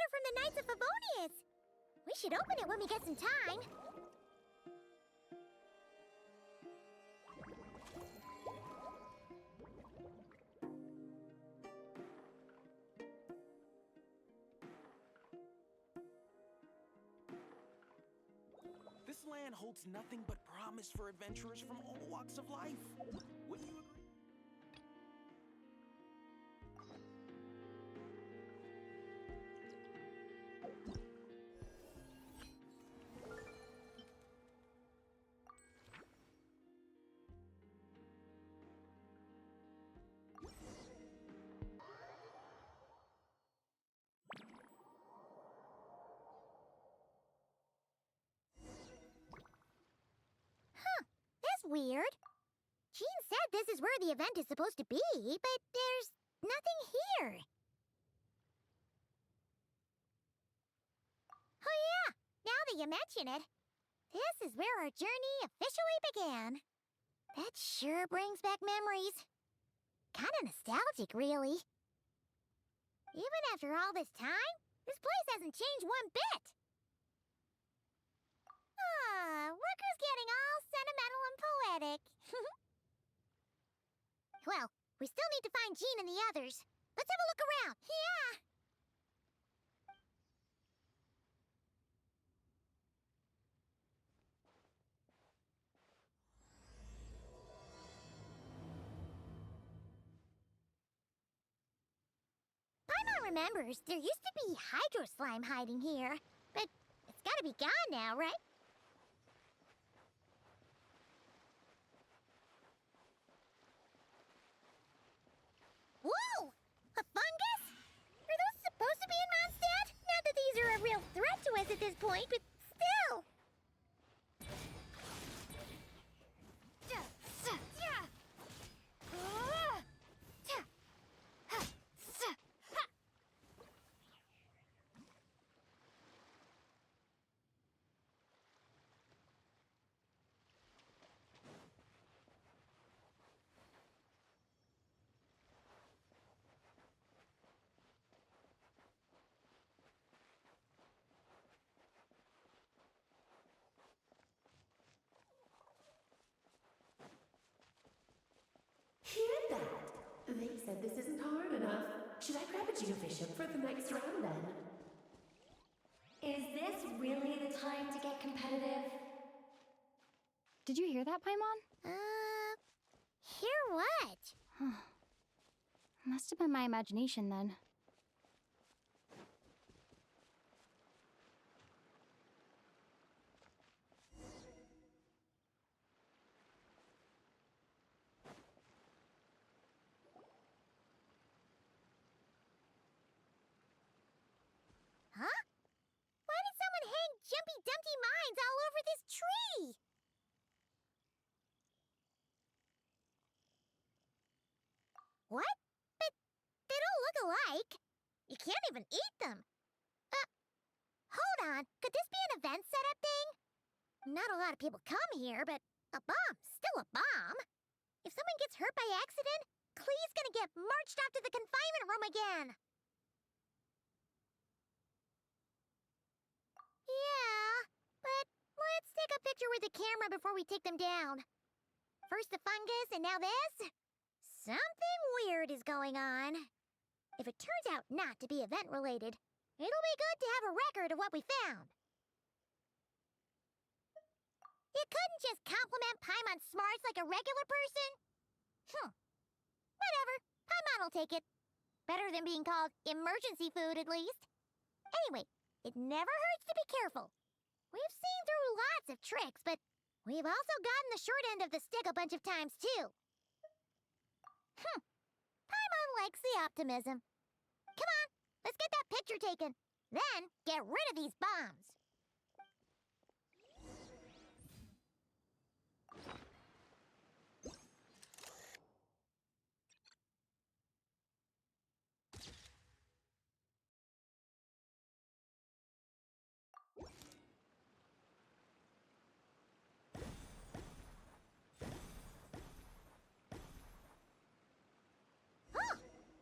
from the Knights of Favonius. We should open it when we get some time. This land holds nothing but promise for adventurers from all walks of life. Wouldn't you agree? That's weird. Jean said this is where the event is supposed to be, but there's nothing here. Oh yeah, now that you mention it, this is where our journey officially began. That sure brings back memories. Kinda nostalgic, really. Even after all this time, this place hasn't changed one bit. Look who's getting all sentimental and poetic. Well, we still need to find Jean and the others. Let's have a look around. Yeah! Paimon remembers there used to be hydro slime hiding here, but it's gotta be gone now, right? Whoa! A fungus? Are those supposed to be in Mondstadt? Not that these are a real threat to us at this point, but still! Hear that? They said this isn't hard enough. Should I grab a geofishing for the next round then? Is this really the time to get competitive? Did you hear that, Paimon? Hear what? Must have been my imagination then. Huh? Why did someone hang Jumpy Dumpty mines all over this tree? What? But they don't look alike. You can't even eat them. Hold on. Could this be an event setup thing? Not a lot of people come here, but a bomb's still a bomb. If someone gets hurt by accident, Klee's gonna get marched off to the confinement room again. Yeah, but let's take a picture with the camera before we take them down. First the fungus, and now this? Something weird is going on. If it turns out not to be event-related, it'll be good to have a record of what we found. You couldn't just compliment Paimon's smarts like a regular person? Whatever. Paimon will take it. Better than being called emergency food, at least. Anyway, it never hurts to be careful. We've seen through lots of tricks, but we've also gotten the short end of the stick a bunch of times, too. Paimon likes the optimism. Come on, let's get that picture taken. Then, get rid of these bombs.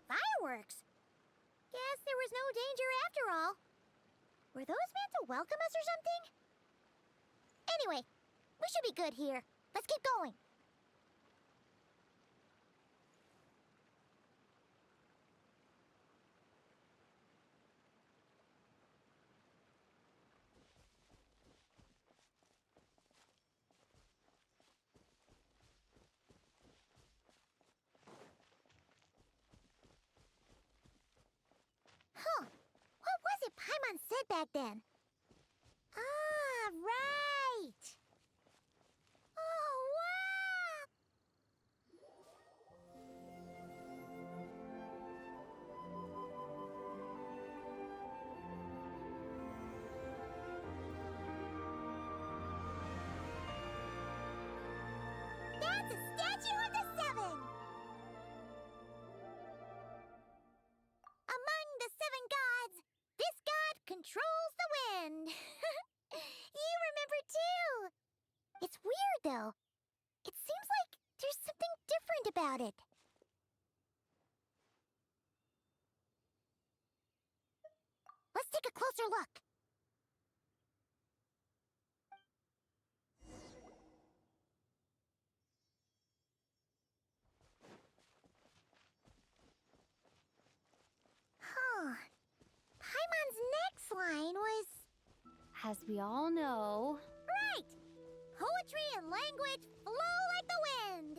Fireworks! Guess there was no danger after all. Were those meant to welcome us or something? Anyway, we should be good here. Let's keep going. Huh. What was it Paimon said back then? Ah, right! Oh, wow! That's a statue of the seven! Among the seven gods, this god controls the wind. You remember too. It's weird though. It seems like there's something different about it. Let's take a closer look. Huh. Paimon's next line was... As we all know, Right! Poetry and language flow like the wind!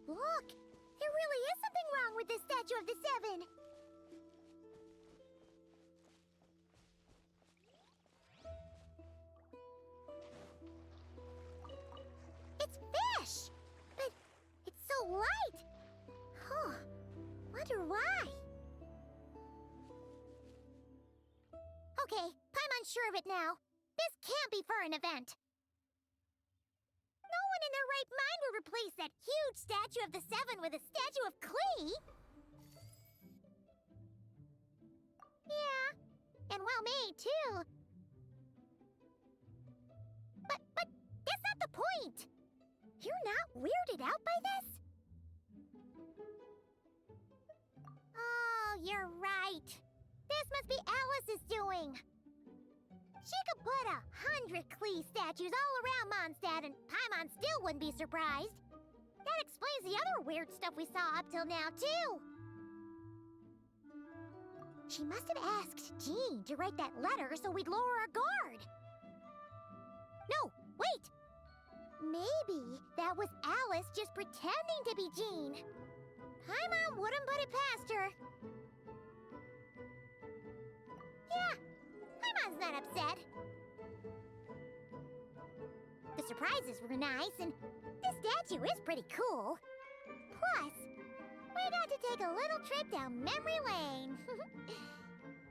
Look! There really is something wrong with this statue of the seven! It's fish! But it's so light! Huh. Wonder why? Okay, Paimon's sure of it now. This can't be for an event. No one in their right mind would replace that huge statue of the seven with a statue of Klee. Yeah, and well made too. But that's not the point. You're not weirded out by this? Oh, you're right. This must be Alice's doing. She could put 100 Klee statues all around Mondstadt and Paimon still wouldn't be surprised. That explains the other weird stuff we saw up till now, too. She must have asked Jean to write that letter so we'd lower our guard. No, wait! Maybe that was Alice just pretending to be Jean. Paimon wouldn't put it past her. Yeah, Paimon's not upset. The surprises were nice, and this statue is pretty cool. Plus, we got to take a little trip down memory lane.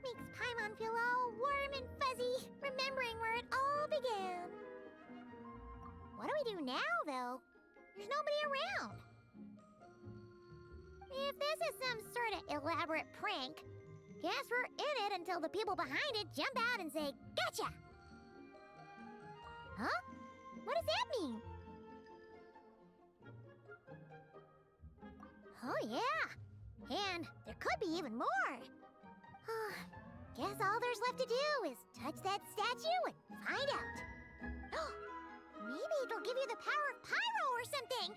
Makes Paimon feel all warm and fuzzy, remembering where it all began. What do we do now, though? There's nobody around. If this is some sort of elaborate prank, guess we're in it until the people behind it jump out and say, "Gotcha!" Huh? What does that mean? Oh, yeah. And there could be even more. Guess all there's left to do is touch that statue and find out. Maybe it'll give you the power of pyro or something.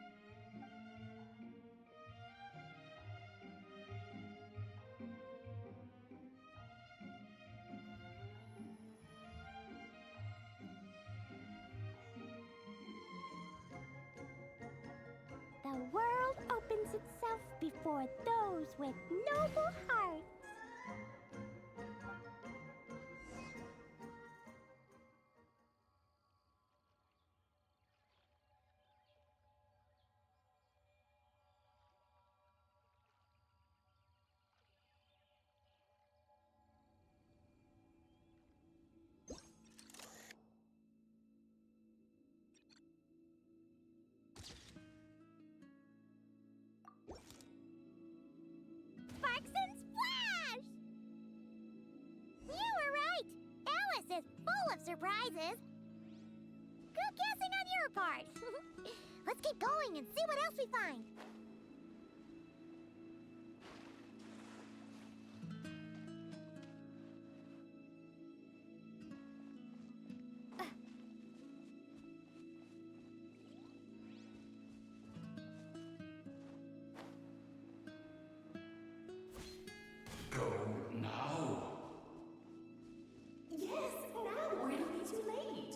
The world opens itself before those with noble hearts. Sparks and splash! You were right. Alice is full of surprises. Good guessing on your part. Let's keep going and see what else we find. Go now. Yes, now, or it'll be too late.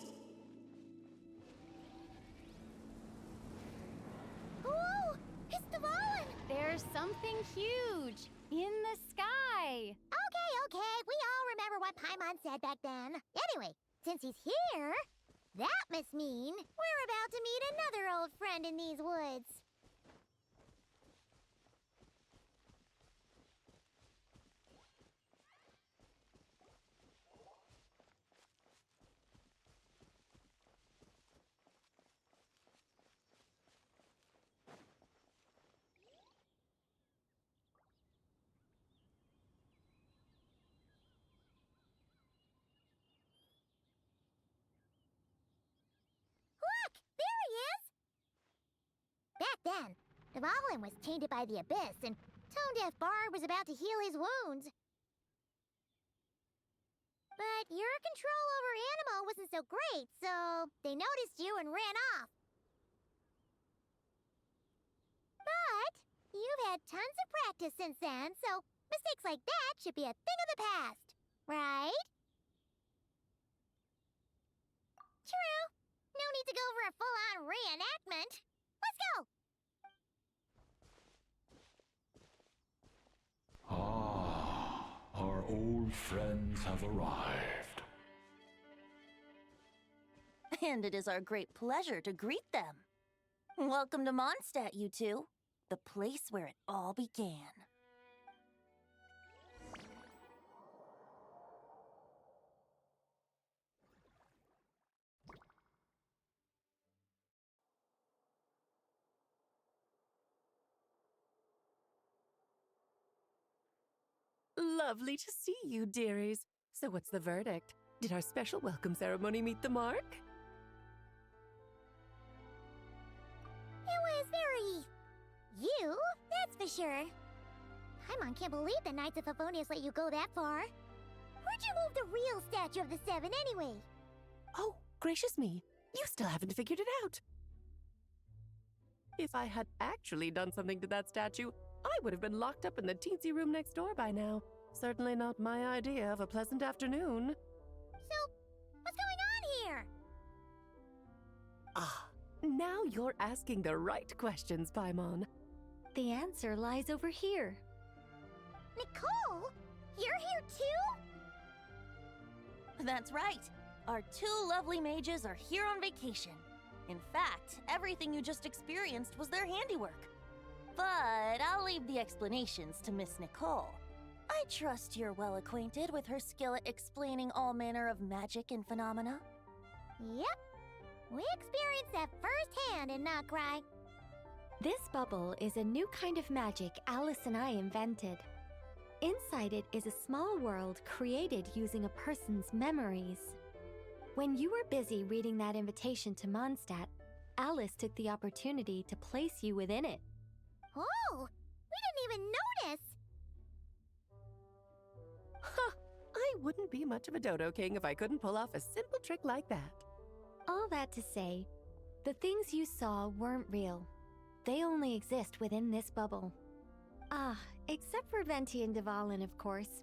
Whoa! It's the Fallen! There's something huge in the sky. Okay, we all remember what Paimon said back then. Anyway, since he's here, that must mean we're about to meet another old friend in these woods. Look! There he is! Back then, Dvalin was tainted by the Abyss, and Tone-Deaf Bard was about to heal his wounds. But your control over Animo wasn't so great, so they noticed you and ran off. But you've had tons of practice since then, so mistakes like that should be a thing of the past, right? True. No need to go for a full-on reenactment. Let's go! Ah, our old friends have arrived. And it is our great pleasure to greet them. Welcome to Mondstadt, you two. The place where it all began. Lovely to see you, dearies. So what's the verdict? Did our special welcome ceremony meet the mark? It was very... you, that's for sure. Paimon can't believe the Knights of Favonius let you go that far. Where'd you move the real statue of the Seven anyway? Oh, gracious me. You still haven't figured it out. If I had actually done something to that statue, I would have been locked up in the teensy room next door by now. Certainly not my idea of a pleasant afternoon. So, what's going on here? Ah, now you're asking the right questions, Paimon. The answer lies over here. Nicole? You're here too? That's right. Our two lovely mages are here on vacation. In fact, everything you just experienced was their handiwork. But I'll leave the explanations to Miss Nicole. I trust you're well acquainted with her skill at explaining all manner of magic and phenomena. Yep. We experienced that firsthand in Nocry. This bubble is a new kind of magic Alice and I invented. Inside it is a small world created using a person's memories. When you were busy reading that invitation to Mondstadt, Alice took the opportunity to place you within it. Oh, we didn't even notice. Ha! I wouldn't be much of a Dodo King if I couldn't pull off a simple trick like that. All that to say, the things you saw weren't real. They only exist within this bubble. Ah, except for Venti and Dvalin, of course.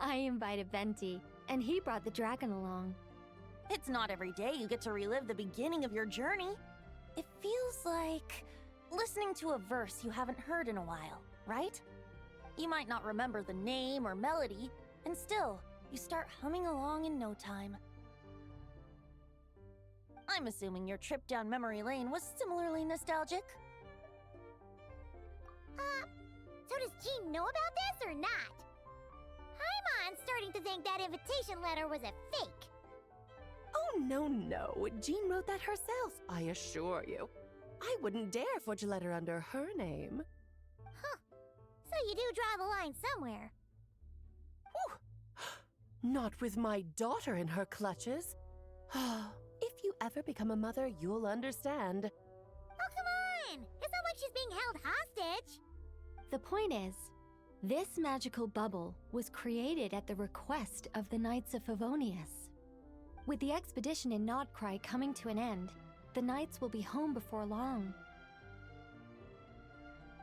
I invited Venti, and he brought the dragon along. It's not every day you get to relive the beginning of your journey. It feels like listening to a verse you haven't heard in a while, right? You might not remember the name or melody, and still, you start humming along in no time. I'm assuming your trip down memory lane was similarly nostalgic. So does Jean know about this or not? Paimon's starting to think that invitation letter was a fake. Oh, no. Jean wrote that herself, I assure you. I wouldn't dare forge a letter under her name. Huh. So you do draw the line somewhere. Whew. Not with my daughter in her clutches. If you ever become a mother, you'll understand. Oh, come on! It's not like she's being held hostage. The point is, this magical bubble was created at the request of the Knights of Favonius. With the expedition in Nodcry coming to an end, the Knights will be home before long.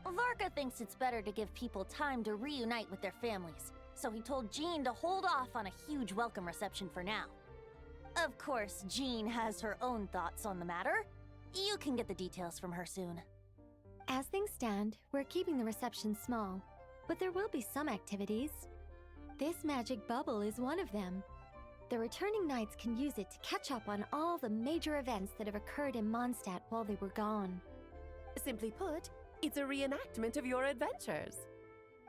Varka thinks it's better to give people time to reunite with their families, so he told Jean to hold off on a huge welcome reception for now. Of course, Jean has her own thoughts on the matter. You can get the details from her soon. As things stand, we're keeping the reception small, but there will be some activities. This magic bubble is one of them. The returning knights can use it to catch up on all the major events that have occurred in Mondstadt while they were gone. Simply put, it's a reenactment of your adventures.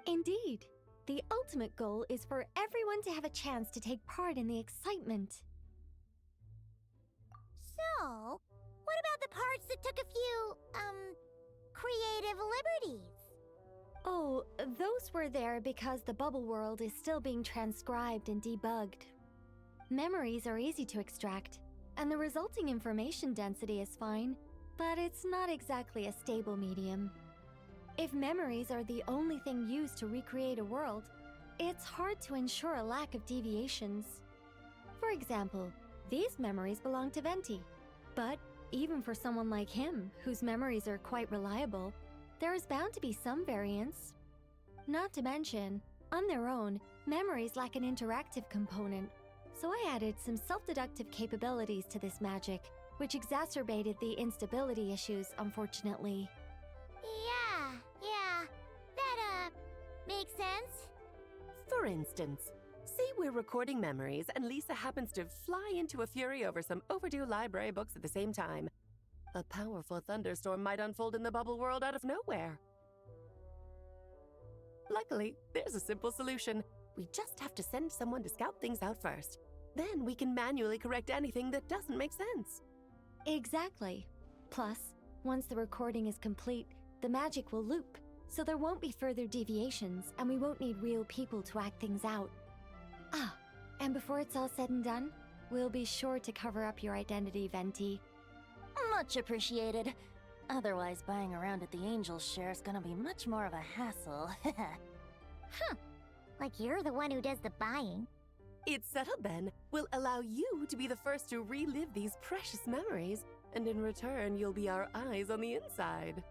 Indeed. The ultimate goal is for everyone to have a chance to take part in the excitement. So, what about the parts that took a few, creative liberties? Oh, those were there because the bubble world is still being transcribed and debugged. Memories are easy to extract, and the resulting information density is fine, but it's not exactly a stable medium. If memories are the only thing used to recreate a world, it's hard to ensure a lack of deviations. For example, these memories belong to Venti, but even for someone like him, whose memories are quite reliable, there is bound to be some variance. Not to mention, on their own, memories lack an interactive component, so I added some self-deductive capabilities to this magic, which exacerbated the instability issues, unfortunately. Yeah, that, makes sense. For instance, say we're recording memories and Lisa happens to fly into a fury over some overdue library books at the same time. A powerful thunderstorm might unfold in the bubble world out of nowhere. Luckily, there's a simple solution. We just have to send someone to scout things out first. Then we can manually correct anything that doesn't make sense. Exactly. Plus, once the recording is complete, the magic will loop, so there won't be further deviations and we won't need real people to act things out. Ah, and before it's all said and done, we'll be sure to cover up your identity, Venti. Much appreciated. Otherwise, buying around at the Angel's share is gonna be much more of a hassle. Huh. Like you're the one who does the buying. It's settled then. We'll allow you to be the first to relive these precious memories, and in return, you'll be our eyes on the inside.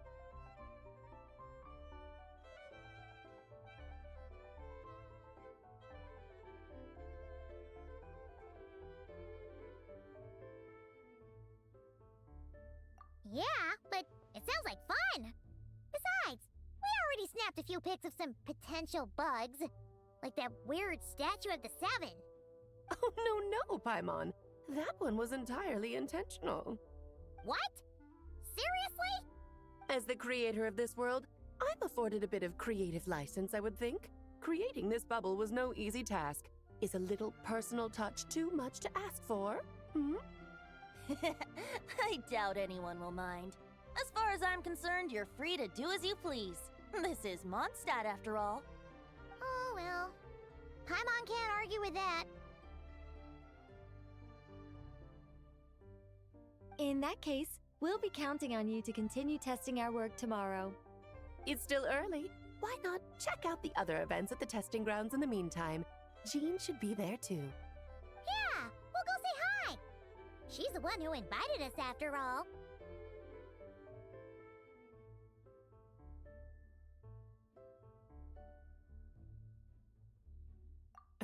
Yeah, but it sounds like fun. Besides, we already snapped a few pics of some potential bugs. Like that weird statue of the Seven. Oh, no, Paimon. That one was entirely intentional. What? Seriously? As the creator of this world, I'm afforded a bit of creative license, I would think. Creating this bubble was no easy task. Is a little personal touch too much to ask for? I doubt anyone will mind. As far as I'm concerned, you're free to do as you please. This is Mondstadt, after all. Oh, well. Paimon can't argue with that. In that case, we'll be counting on you to continue testing our work tomorrow. It's still early. Why not check out the other events at the testing grounds in the meantime? Jean should be there too. Yeah, we'll go say hi. She's the one who invited us after all.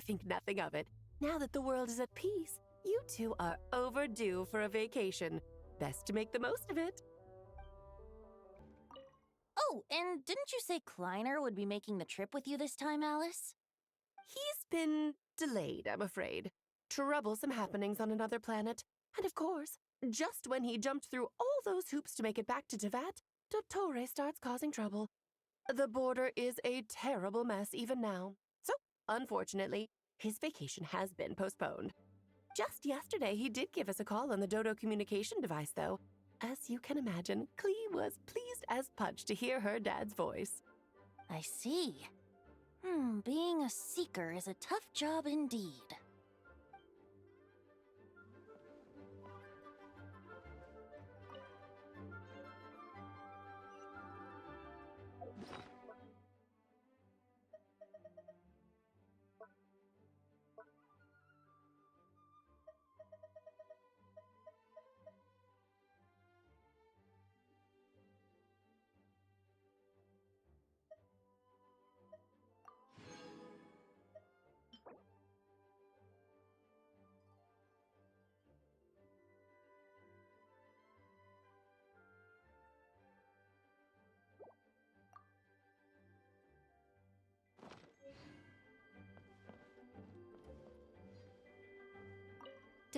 Think nothing of it. Now that the world is at peace, you two are overdue for a vacation. Best to make the most of it. Oh, and didn't you say Kleiner would be making the trip with you this time, Alice? He's been delayed, I'm afraid. Troublesome happenings on another planet. And of course, just when he jumped through all those hoops to make it back to Tevat, Dottore starts causing trouble. The border is a terrible mess even now. So, unfortunately, his vacation has been postponed. Just yesterday, he did give us a call on the Dodo communication device, though. As you can imagine, Klee was pleased as punch to hear her dad's voice. I see. Being a seeker is a tough job indeed.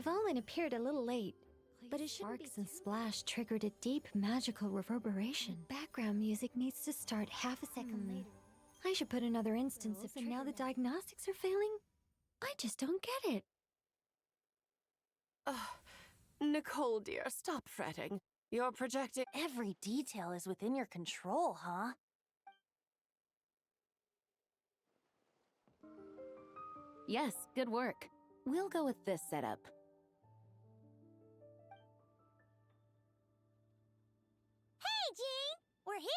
Dvalin appeared a little late, but his sparks and splash triggered a deep magical reverberation. Background music needs to start half a second later. I should put another instance if now the diagnostics are failing. I just don't get it. Nicole, dear, stop fretting. You're projecting. Every detail is within your control, huh? Yes, good work. We'll go with this setup. Hey, Jean! We're here!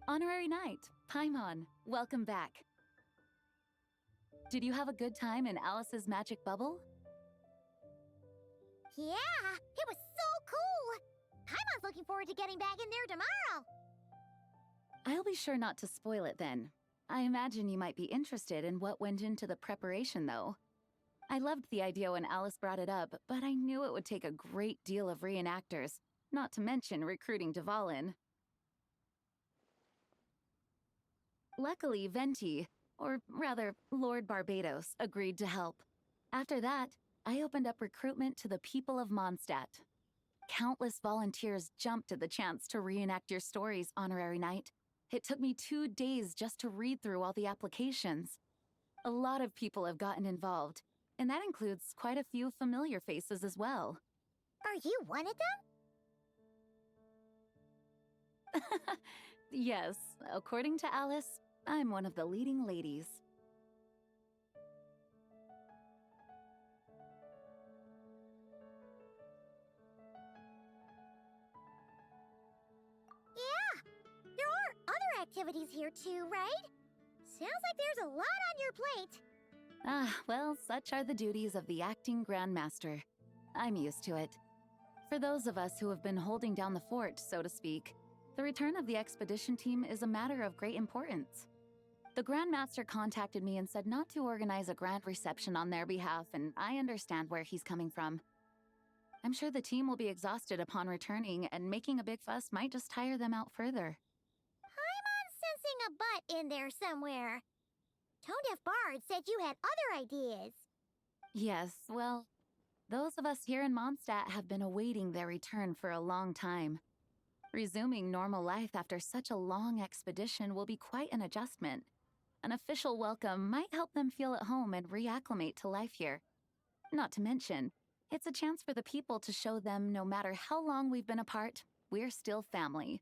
Honorary Knight, Paimon, welcome back. Did you have a good time in Alice's magic bubble? Yeah, it was so cool! Paimon's looking forward to getting back in there tomorrow! I'll be sure not to spoil it then. I imagine you might be interested in what went into the preparation, though. I loved the idea when Alice brought it up, but I knew it would take a great deal of reenactors, not to mention recruiting Dvalin. Luckily, Venti, or rather, Lord Barbados, agreed to help. After that, I opened up recruitment to the people of Mondstadt. Countless volunteers jumped at the chance to reenact your stories, Honorary Knight. It took me 2 days just to read through all the applications. A lot of people have gotten involved, and that includes quite a few familiar faces as well. Are you one of them? Yes, according to Alice, I'm one of the leading ladies. Yeah, there are other activities here too, right? Sounds like there's a lot on your plate. Ah, well, such are the duties of the acting Grandmaster. I'm used to it. For those of us who have been holding down the fort, so to speak, the return of the expedition team is a matter of great importance. The Grandmaster contacted me and said not to organize a grand reception on their behalf, and I understand where he's coming from. I'm sure the team will be exhausted upon returning, and making a big fuss might just tire them out further. I'm sensing a butt in there somewhere. Tone-deaf Bard said you had other ideas. Yes, well, those of us here in Mondstadt have been awaiting their return for a long time. Resuming normal life after such a long expedition will be quite an adjustment. An official welcome might help them feel at home and reacclimate to life here. Not to mention, it's a chance for the people to show them no matter how long we've been apart, we're still family.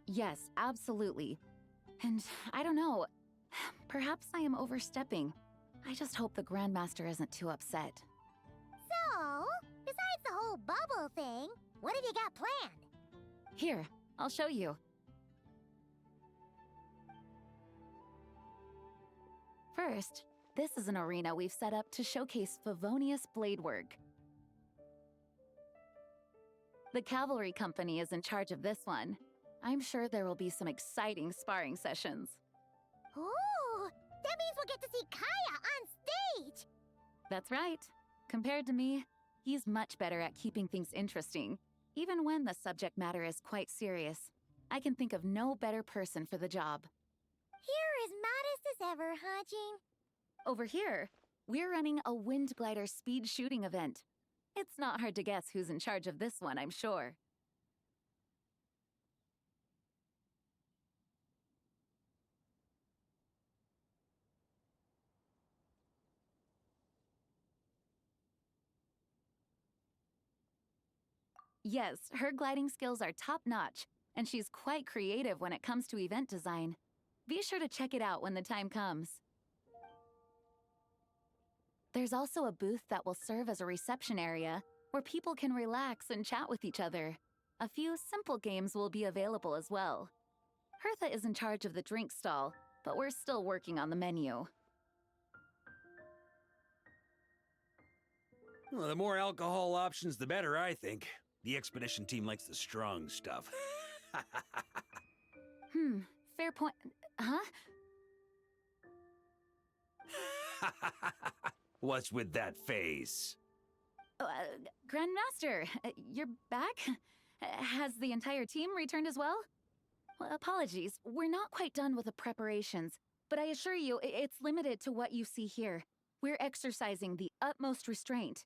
Yes, absolutely. And I don't know, perhaps I am overstepping. I just hope the Grandmaster isn't too upset. So, besides the whole bubble thing, what have you got planned? Here, I'll show you. First, this is an arena we've set up to showcase Favonius blade work. The cavalry company is in charge of this one. I'm sure there will be some exciting sparring sessions. Ooh, that means we'll get to see Kaya on stage! That's right. Compared to me, he's much better at keeping things interesting, even when the subject matter is quite serious. I can think of no better person for the job. You're as modest as ever, huh, Jean? Over here, we're running a wind glider speed shooting event. It's not hard to guess who's in charge of this one, I'm sure. Yes, her gliding skills are top-notch, and she's quite creative when it comes to event design. Be sure to check it out when the time comes. There's also a booth that will serve as a reception area where people can relax and chat with each other. A few simple games will be available as well. Hertha is in charge of the drink stall, but we're still working on the menu. Well, the more alcohol options, the better, I think. The expedition team likes the strong stuff. Fair point. Huh? What's with that face? Grandmaster, you're back? Has the entire team returned as well? Well, apologies, we're not quite done with the preparations, but I assure you, it's limited to what you see here. We're exercising the utmost restraint.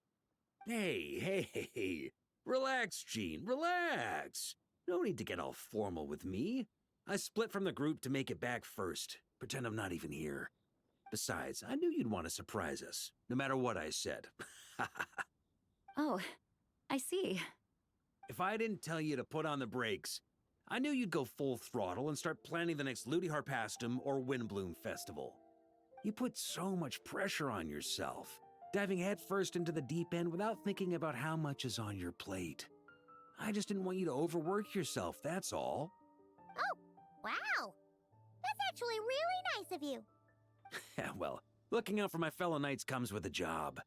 Hey. Relax, Jean, relax. No need to get all formal with me. I split from the group to make it back first. Pretend I'm not even here. Besides, I knew you'd want to surprise us, no matter what I said. Oh, I see. If I didn't tell you to put on the brakes, I knew you'd go full throttle and start planning the next Ludi Harpastum or Windbloom Festival. You put so much pressure on yourself, diving headfirst into the deep end without thinking about how much is on your plate. I just didn't want you to overwork yourself, that's all. Oh, wow. That's actually really nice of you. Well, looking out for my fellow knights comes with a job.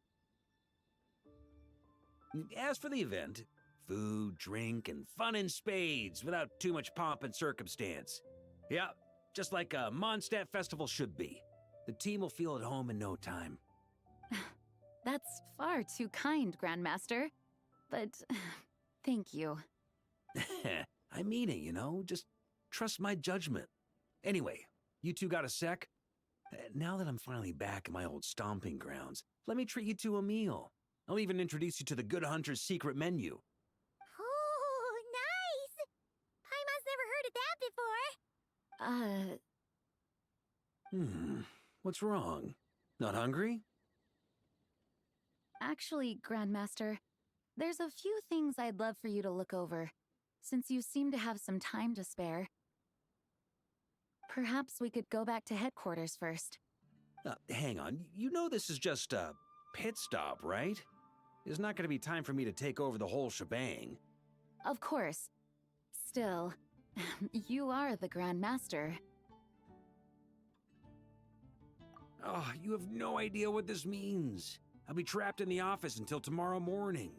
As for the event, food, drink, and fun in spades without too much pomp and circumstance. Yeah, just like a Mondstadt festival should be. The team will feel at home in no time. That's far too kind, Grandmaster. But thank you. I mean it, you know? Just trust my judgment. Anyway, you two got a sec? Now that I'm finally back in my old stomping grounds, let me treat you to a meal. I'll even introduce you to the Good Hunter's secret menu. Oh, nice! Paimon's never heard of that before. What's wrong? Not hungry? Actually, Grandmaster, there's a few things I'd love for you to look over, since you seem to have some time to spare. Perhaps we could go back to headquarters first. Hang on, you know this is just a pit stop, right? There's not going to be time for me to take over the whole shebang. Of course. Still, you are the Grandmaster. Oh, you have no idea what this means. I'll be trapped in the office until tomorrow morning.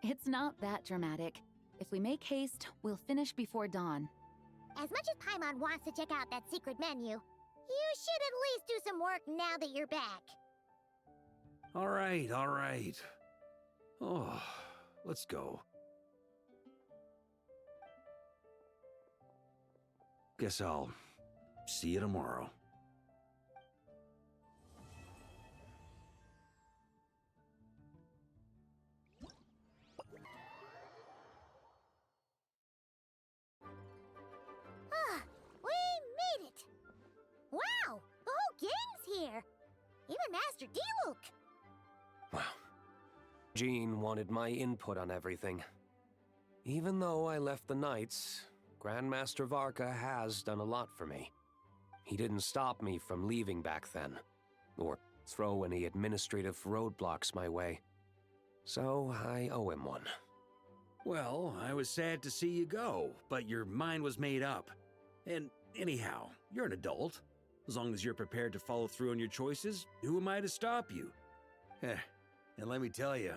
It's not that dramatic. If we make haste, we'll finish before dawn. As much as Paimon wants to check out that secret menu, you should at least do some work now that you're back. All right. Oh, let's go. Guess I'll see you tomorrow. We made it! Wow, the whole gang's here! Even Master D-Luke! Wow. Jean wanted my input on everything. Even though I left the Knights, Grandmaster Varka has done a lot for me. He didn't stop me from leaving back then, or throw any administrative roadblocks my way. So I owe him one. Well, I was sad to see you go, but your mind was made up. And anyhow, you're an adult. As long as you're prepared to follow through on your choices, who am I to stop you? And let me tell you,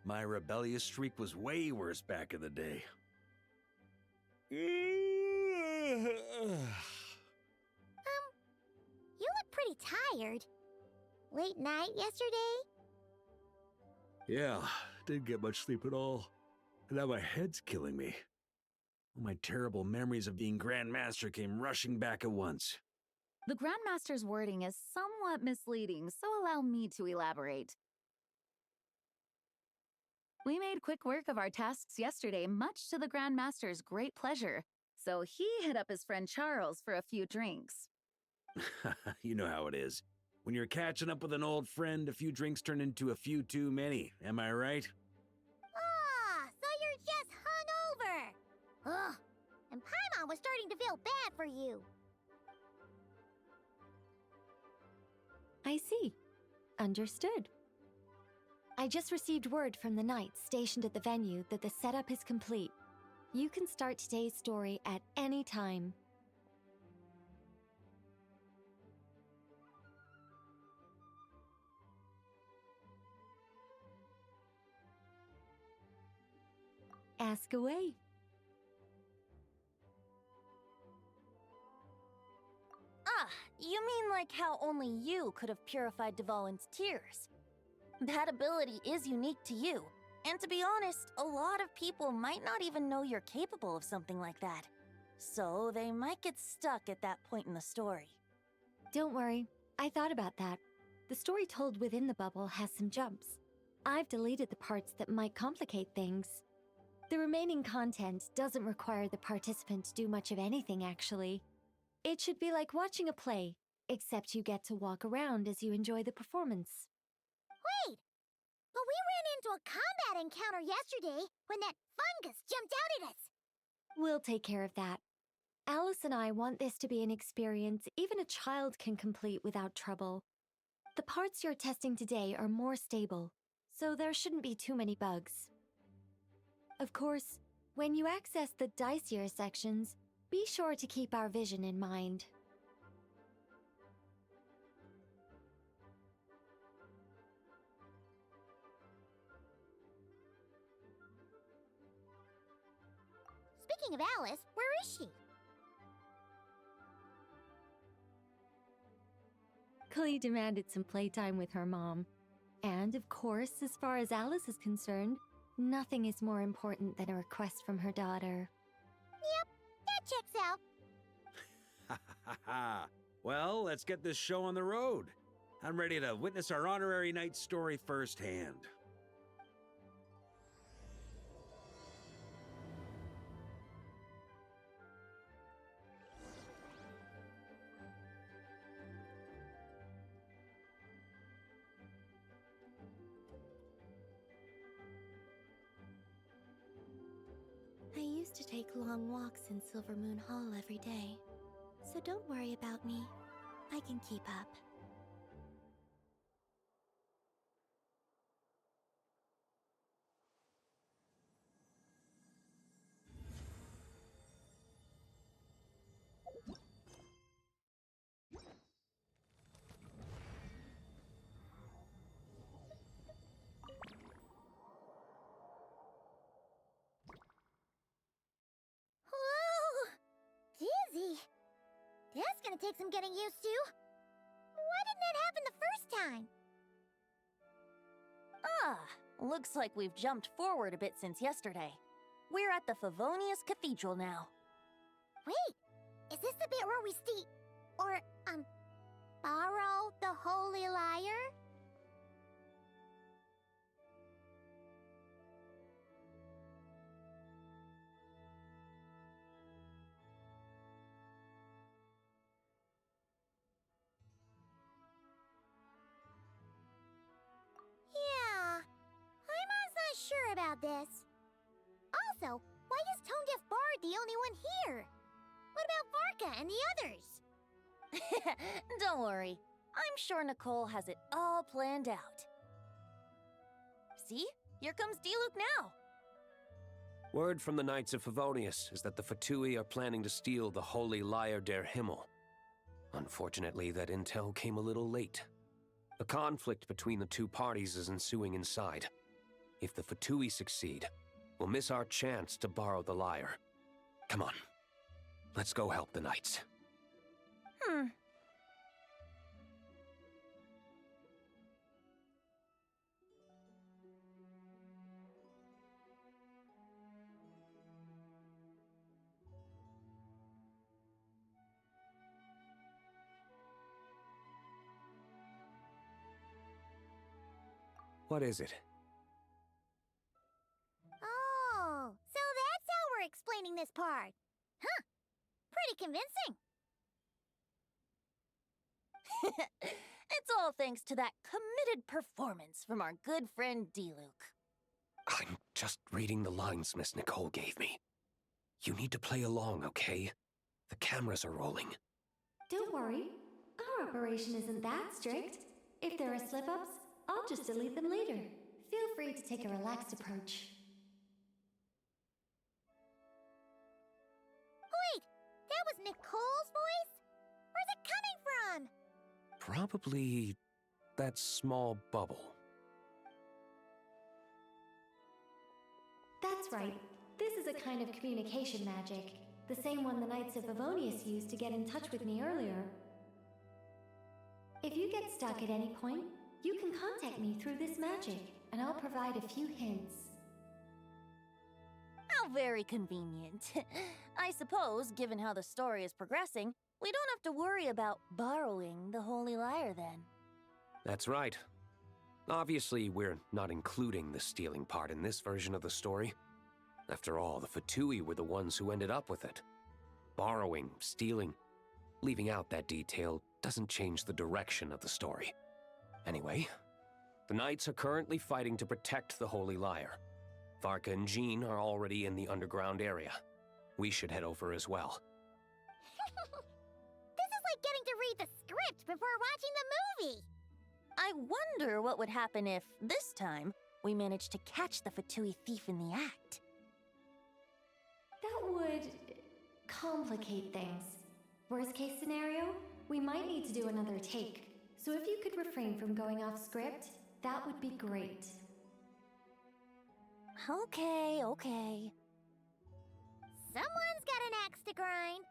my rebellious streak was way worse back in the day. You look pretty tired. Late night yesterday? Yeah, didn't get much sleep at all. And now my head's killing me. All my terrible memories of being Grandmaster came rushing back at once. The Grandmaster's wording is somewhat misleading, so allow me to elaborate. We made quick work of our tasks yesterday, much to the Grandmaster's great pleasure, so he hit up his friend Charles for a few drinks. You know how it is. When you're catching up with an old friend, a few drinks turn into a few too many, am I right? Ah, so you're just hungover! Ugh, and Paimon was starting to feel bad for you. I see. Understood. I just received word from the knights stationed at the venue that the setup is complete. You can start today's story at any time. Ask away. Ah, you mean like how only you could have purified Dvalin's tears? That ability is unique to you, And to be honest, a lot of people might not even know you're capable of something like that. So they might get stuck at that point in the story. Don't worry, I thought about that. The story told within the bubble has some jumps. I've deleted the parts that might complicate things. The remaining content doesn't require the participant to do much of anything, actually. It should be like watching a play, except you get to walk around as you enjoy the performance. Wait! But we ran into a combat encounter yesterday when that fungus jumped out at us. We'll take care of that. Alice and I want this to be an experience even a child can complete without trouble. The parts you're testing today are more stable, so there shouldn't be too many bugs. Of course, when you access the dicier sections, be sure to keep our vision in mind. Speaking of Alice, where is she? Clee demanded some playtime with her mom. And of course, as far as Alice is concerned, nothing is more important than a request from her daughter. Yep, that checks out. Ha ha ha! Well, let's get this show on the road. I'm ready to witness our honorary knight's story firsthand. I used to take long walks in Silver Moon Hall every day, so don't worry about me. I can keep up. Dizzy. That's gonna take some getting used to. Why didn't that happen the first time? Ah, looks like we've jumped forward a bit since yesterday. We're at the Favonius Cathedral now. Wait, is this the bit where we borrow the Holy Lyre? Yeah, Paimon's not sure about this. Also, why is Tone Deaf Bard the only one here? What about Varka and the others? Don't worry, I'm sure Nicole has it all planned out. See? Here comes D-Luke now. Word from the Knights of Favonius is that the Fatui are planning to steal the Holy Lyre der Himmel. Unfortunately, that intel came a little late. A conflict between the two parties is ensuing inside. If the Fatui succeed, we'll miss our chance to borrow the lyre. Come on, let's go help the Knights. What is it? Oh, so that's how we're explaining this part. Huh, pretty convincing. It's all thanks to that committed performance from our good friend D-Luke. I'm just reading the lines Miss Nicole gave me. You need to play along, okay? The cameras are rolling. Don't worry, our operation isn't that strict. If there are slip-ups, I'll just delete them later. Feel free to take a relaxed approach. Wait, that was Nicole's voice? Where's it coming from? Probably that small bubble. That's right. This is a kind of communication magic. The same one the Knights of Favonius used to get in touch with me earlier. If you get stuck at any point, you can contact me through this magic, and I'll provide a few hints. How very convenient. I suppose, given how the story is progressing, we don't have to worry about borrowing the Holy Lyre then. That's right. Obviously, we're not including the stealing part in this version of the story. After all, the Fatui were the ones who ended up with it. Borrowing, stealing, leaving out that detail doesn't change the direction of the story. Anyway, the Knights are currently fighting to protect the Holy Lyre. Varka and Jean are already in the underground area. We should head over as well. This is like getting to read the script before watching the movie. I wonder what would happen if, this time, we managed to catch the Fatui thief in the act. That would complicate things. Worst case scenario, we might need to do another take. So if you could refrain from going off script, that would be great. Okay. Someone's got an axe to grind.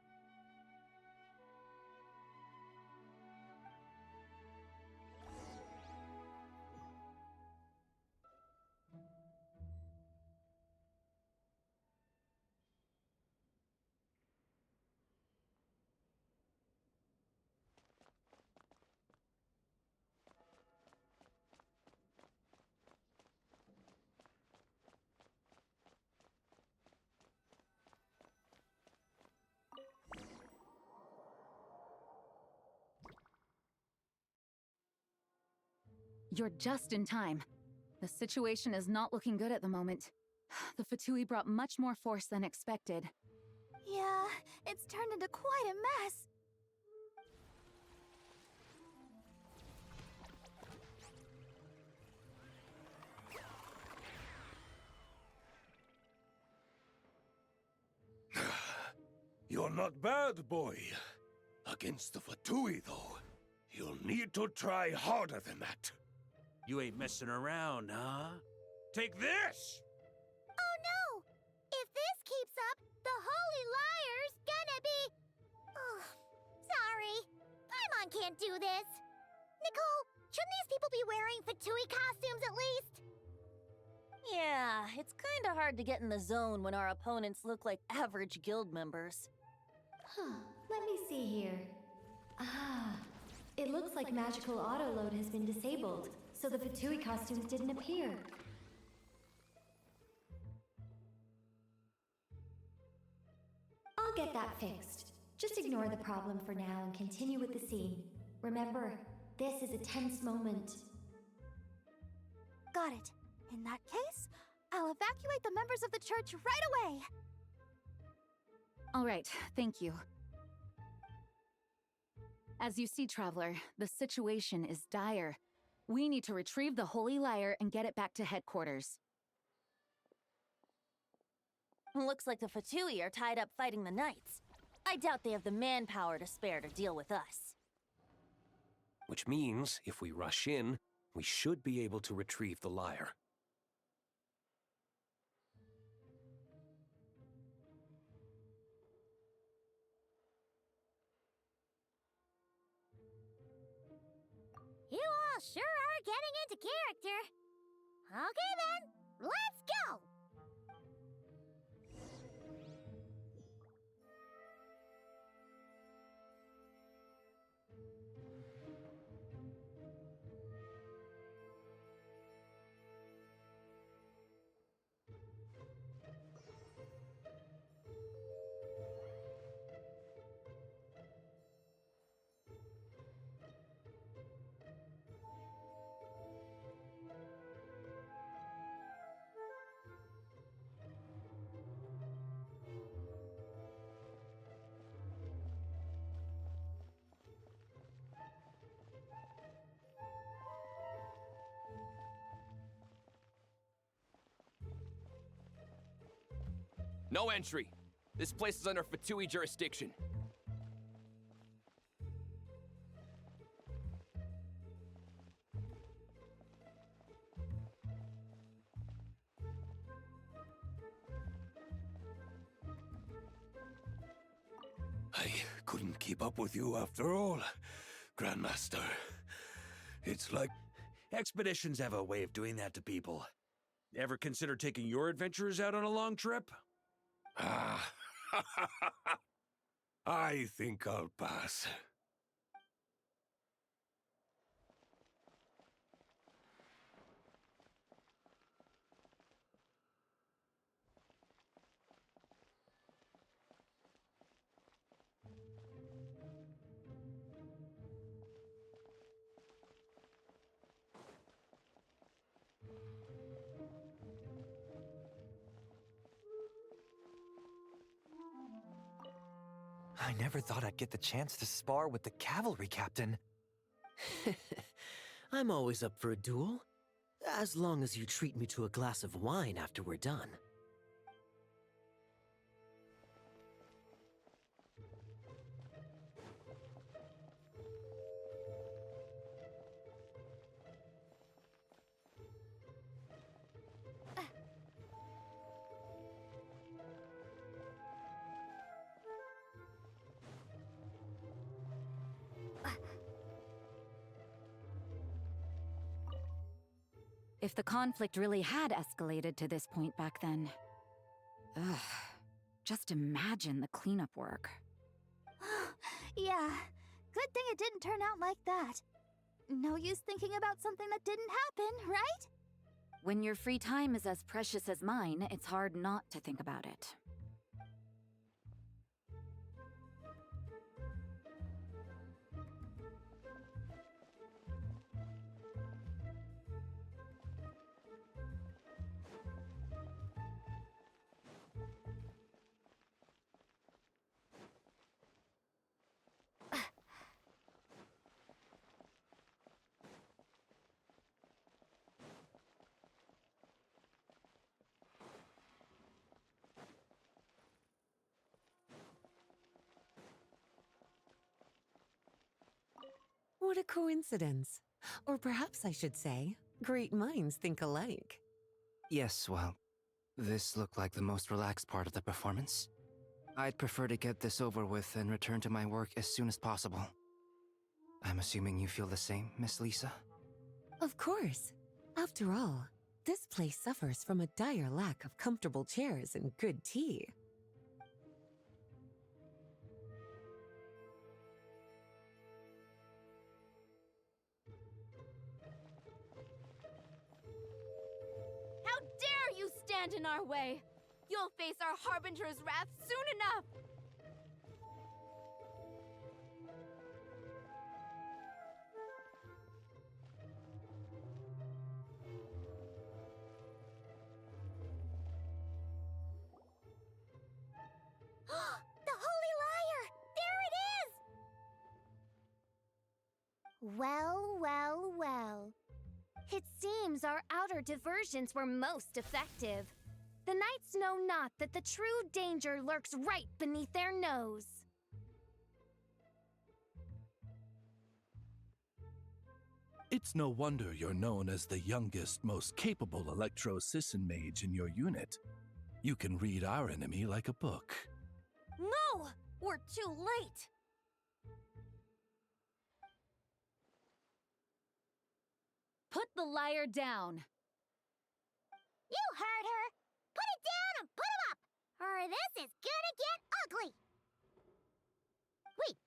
You're just in time. The situation is not looking good at the moment. The Fatui brought much more force than expected. Yeah, it's turned into quite a mess. You're not bad, boy. Against the Fatui, though, you'll need to try harder than that. You ain't messing around, huh? Take this! Oh no! If this keeps up, the Holy Lyre's gonna be... Oh, sorry. Paimon can't do this. Nicole, shouldn't these people be wearing Fatui costumes at least? Yeah, it's kinda hard to get in the zone when our opponents look like average guild members. Let me see here. It looks like magical autoload has been disabled, so the Fatui costumes didn't appear. I'll get that fixed. Just ignore the problem for now and continue with the scene. Remember, this is a tense moment. Got it. In that case, I'll evacuate the members of the church right away. All right, thank you. As you see, Traveler, the situation is dire. We need to retrieve the Holy Lyre and get it back to headquarters. Looks like the Fatui are tied up fighting the Knights. I doubt they have the manpower to spare to deal with us. Which means, if we rush in, we should be able to retrieve the lyre. You all sure are getting into character. Okay then, let's go! No entry. This place is under Fatui jurisdiction. I couldn't keep up with you after all, Grandmaster. It's like... Expeditions have a way of doing that to people. Ever consider taking your adventurers out on a long trip? Ah, I think I'll pass. I never thought I'd get the chance to spar with the cavalry captain. I'm always up for a duel, as long as you treat me to a glass of wine after we're done. If the conflict really had escalated to this point back then. Ugh. Just imagine the cleanup work. Yeah, good thing it didn't turn out like that. No use thinking about something that didn't happen, right? When your free time is as precious as mine, it's hard not to think about it. What a coincidence. Or perhaps I should say, great minds think alike. Yes, well, this looked like the most relaxed part of the performance. I'd prefer to get this over with and return to my work as soon as possible. I'm assuming you feel the same, Miss Lisa? Of course. After all, this place suffers from a dire lack of comfortable chairs and good tea. How dare you stand in our way! You'll face our Harbinger's wrath soon enough! The Holy Liar! There it is! Well, well, well. It seems our outer diversions were most effective. The knights know not that the true danger lurks right beneath their nose. It's no wonder you're known as the youngest, most capable electro-Sisson mage in your unit. You can read our enemy like a book. No! We're too late! Put the liar down! You heard her! Put it down and put him up! Or this is gonna get ugly! Wait,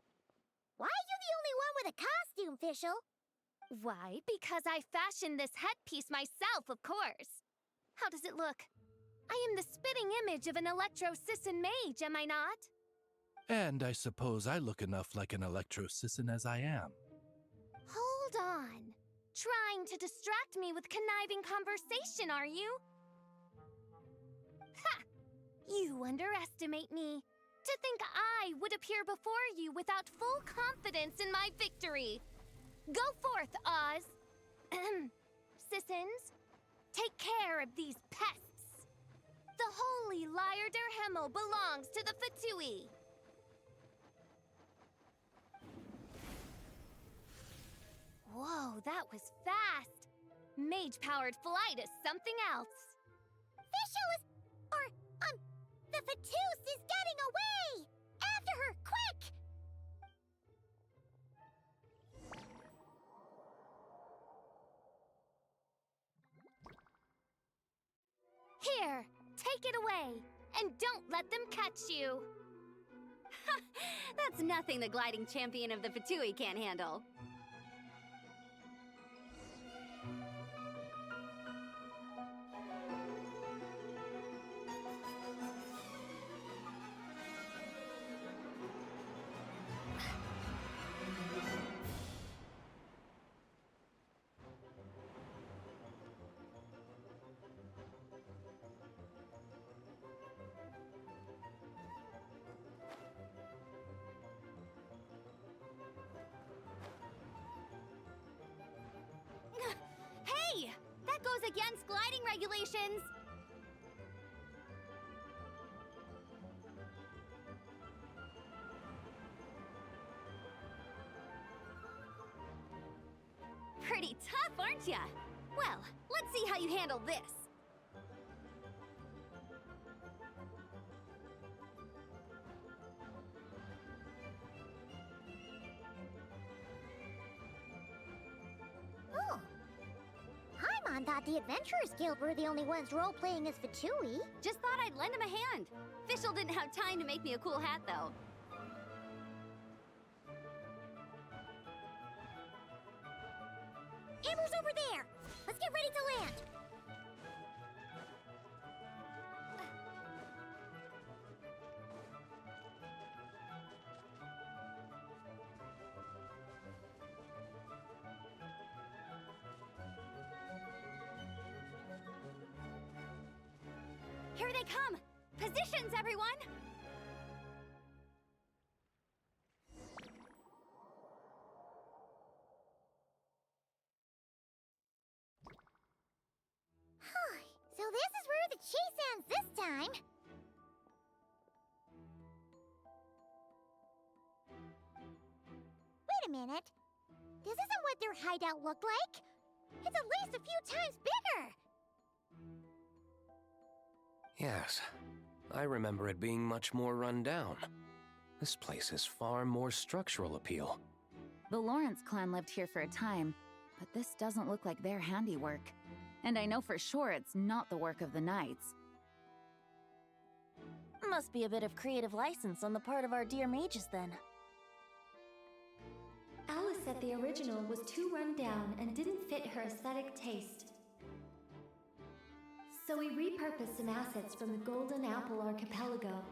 why are you the only one with a costume, Fischl? Why? Because I fashioned this headpiece myself, of course. How does it look? I am the spitting image of an electro-Sisson mage, am I not? And I suppose I look enough like an electro-Sisson as I am. Hold on. Trying to distract me with conniving conversation, are you? Ha! You underestimate me. To think I would appear before you without full confidence in my victory. Go forth, Oz. Sissons, take care of these pests. The holy Liar der Himmel belongs to the Fatui. Whoa, that was fast. Mage-powered flight is something else. Fischl is... the Fatus is getting away! After her, quick! Here, take it away. and don't let them catch you. That's nothing the gliding champion of the Fatui can't handle. Hey! That goes against gliding regulations! Pretty tough, aren't ya? Well, let's see how you handle this. Oh. Paimon thought the Adventurers Guild were the only ones role-playing as Fatui. Just thought I'd lend him a hand. Fischl didn't have time to make me a cool hat, though. Amber's over there! Let's get ready to land! Here they come! Positions, everyone! So this is where the chase ends this time. Wait a minute. This isn't what their hideout looked like. It's at least a few times bigger. Yes, I remember it being much more run down. This place has far more structural appeal. The Lawrence clan lived here for a time, but this doesn't look like their handiwork. And I know for sure it's not the work of the knights. Must be a bit of creative license on the part of our dear mages, then. Alice said the original was too run down and didn't fit her aesthetic taste. So we repurposed some assets from the Golden Apple Archipelago.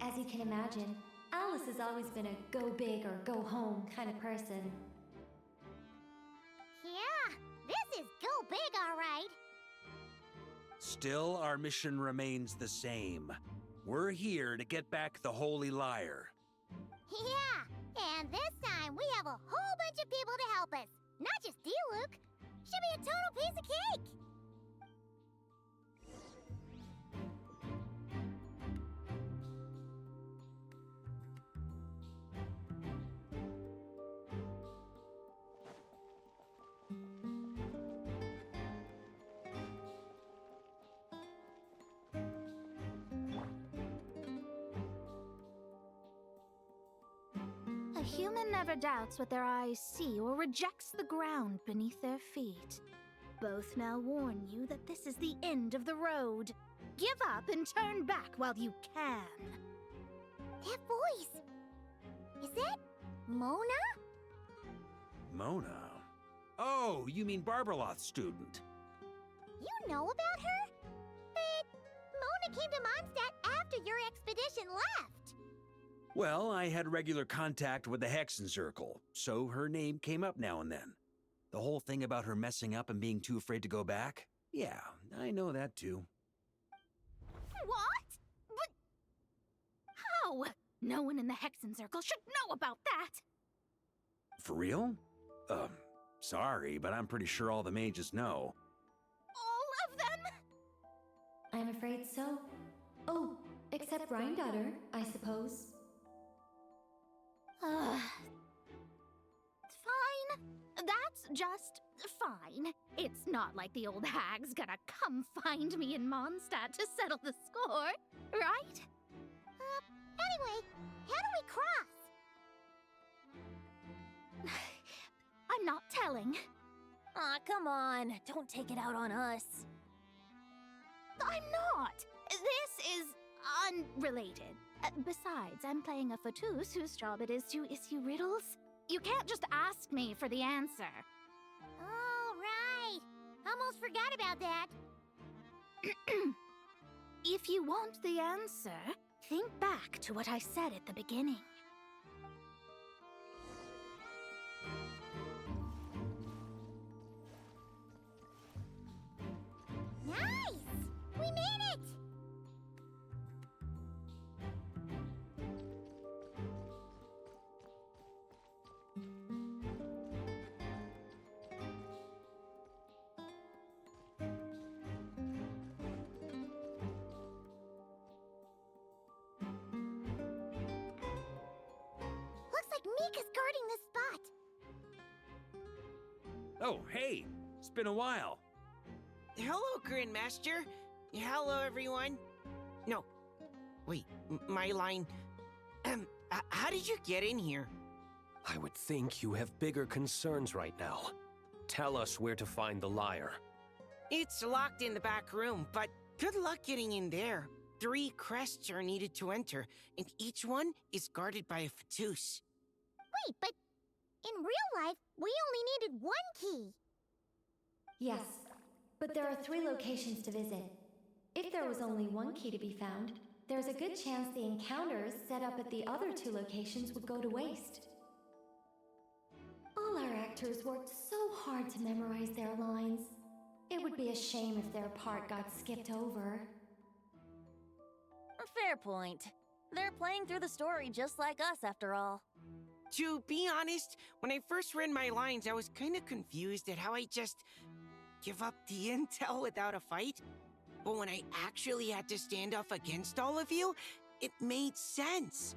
As you can imagine, Alice has always been a go big or go home kind of person. Yeah, this is go big, all right. Still, our mission remains the same. We're here to get back the Holy Lyre. Yeah, and this time we have a whole bunch of people to help us. Not just Diluc. Should be a total piece of cake. A human never doubts what their eyes see or rejects the ground beneath their feet. Both now warn you that this is the end of the road. Give up and turn back while you can. That voice. Is that Mona? Mona? Oh, you mean Barberloth's student. You know about her? But Mona came to Mondstadt after your expedition left. Well, I had regular contact with the Hexencircle, so her name came up now and then. The whole thing about her messing up and being too afraid to go back? Yeah, I know that too. What? But how? No one in the Hexencircle should know about that. For real? Sorry, but I'm pretty sure all the mages know. All of them? I'm afraid so. Oh, except Rhindaughter, I suppose. Fine. That's just fine. It's not like the old hag's gonna come find me in Mondstadt to settle the score, right? Anyway, how do we cross? I'm not telling. Aw, come on. Don't take it out on us. I'm not. This is unrelated. Besides, I'm playing a fatus whose job it is to issue riddles. You can't just ask me for the answer. Oh, right. Almost forgot about that. If you want the answer, think back to what I said at the beginning. Nice! We made it! Looks like Mika's guarding this spot. Oh, hey! It's been a while. Hello, Grandmaster. Hello, everyone. No. Wait, my line. How did you get in here? I would think you have bigger concerns right now. Tell us where to find the lyre. It's locked in the back room, but good luck getting in there. 3 crests are needed to enter, and each one is guarded by a fatus. Wait, but in real life, we only needed 1 key. Yes, but there are 3 locations to visit. If there was only 1 key to be found, there's a good chance the encounters set up at the other 2 locations would go to waste. All our actors worked so hard to memorize their lines. It would be a shame if their part got skipped over. Fair point. They're playing through the story just like us, after all. To be honest, when I first read my lines, I was kind of confused at how I just give up the intel without a fight. But when I actually had to stand up against all of you, it made sense.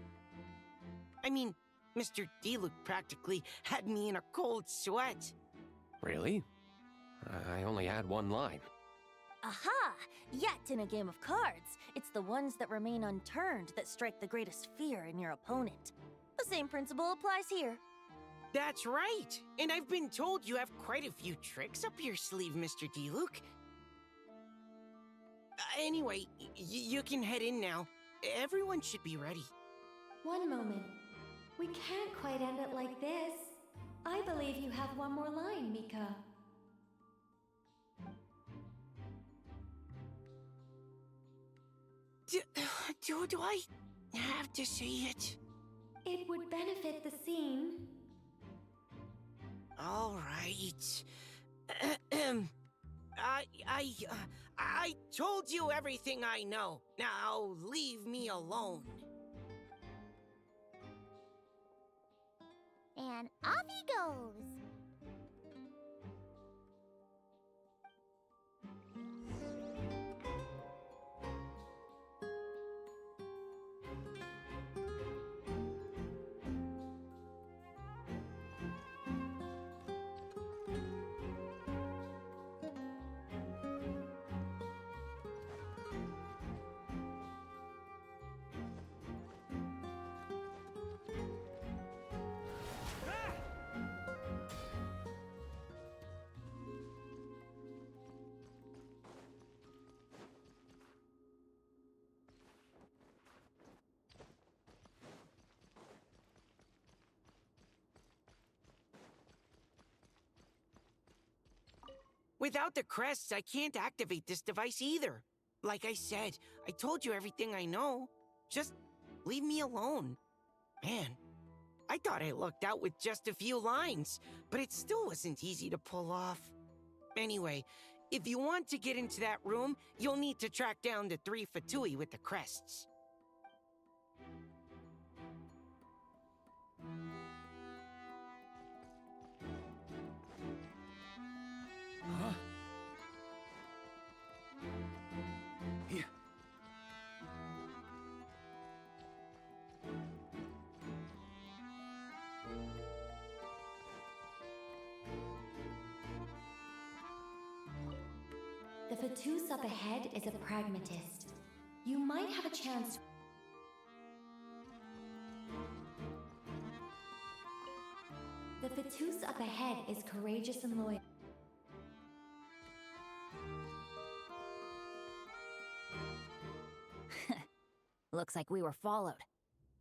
I mean, Mr. Diluc practically had me in a cold sweat. Really? I only had 1 line. Aha! Yet in a game of cards, it's the ones that remain unturned that strike the greatest fear in your opponent. The same principle applies here. That's right! And I've been told you have quite a few tricks up your sleeve, Mr. Diluc. Anyway, you can head in now. Everyone should be ready. One moment. We can't quite end it like this. I believe you have 1 more line, Mika. Do I have to say it? It would benefit the scene. All right. I told you everything I know. Now leave me alone. And off he goes. Without the crests, I can't activate this device either. Like I said, I told you everything I know. Just leave me alone. Man, I thought I lucked out with just a few lines, but it still wasn't easy to pull off. Anyway, if you want to get into that room, you'll need to track down the 3 fatui with the crests. Huh? Yeah. The fatus up ahead is a pragmatist. You might have a chance. The fatus up ahead is courageous and loyal. Looks like we were followed.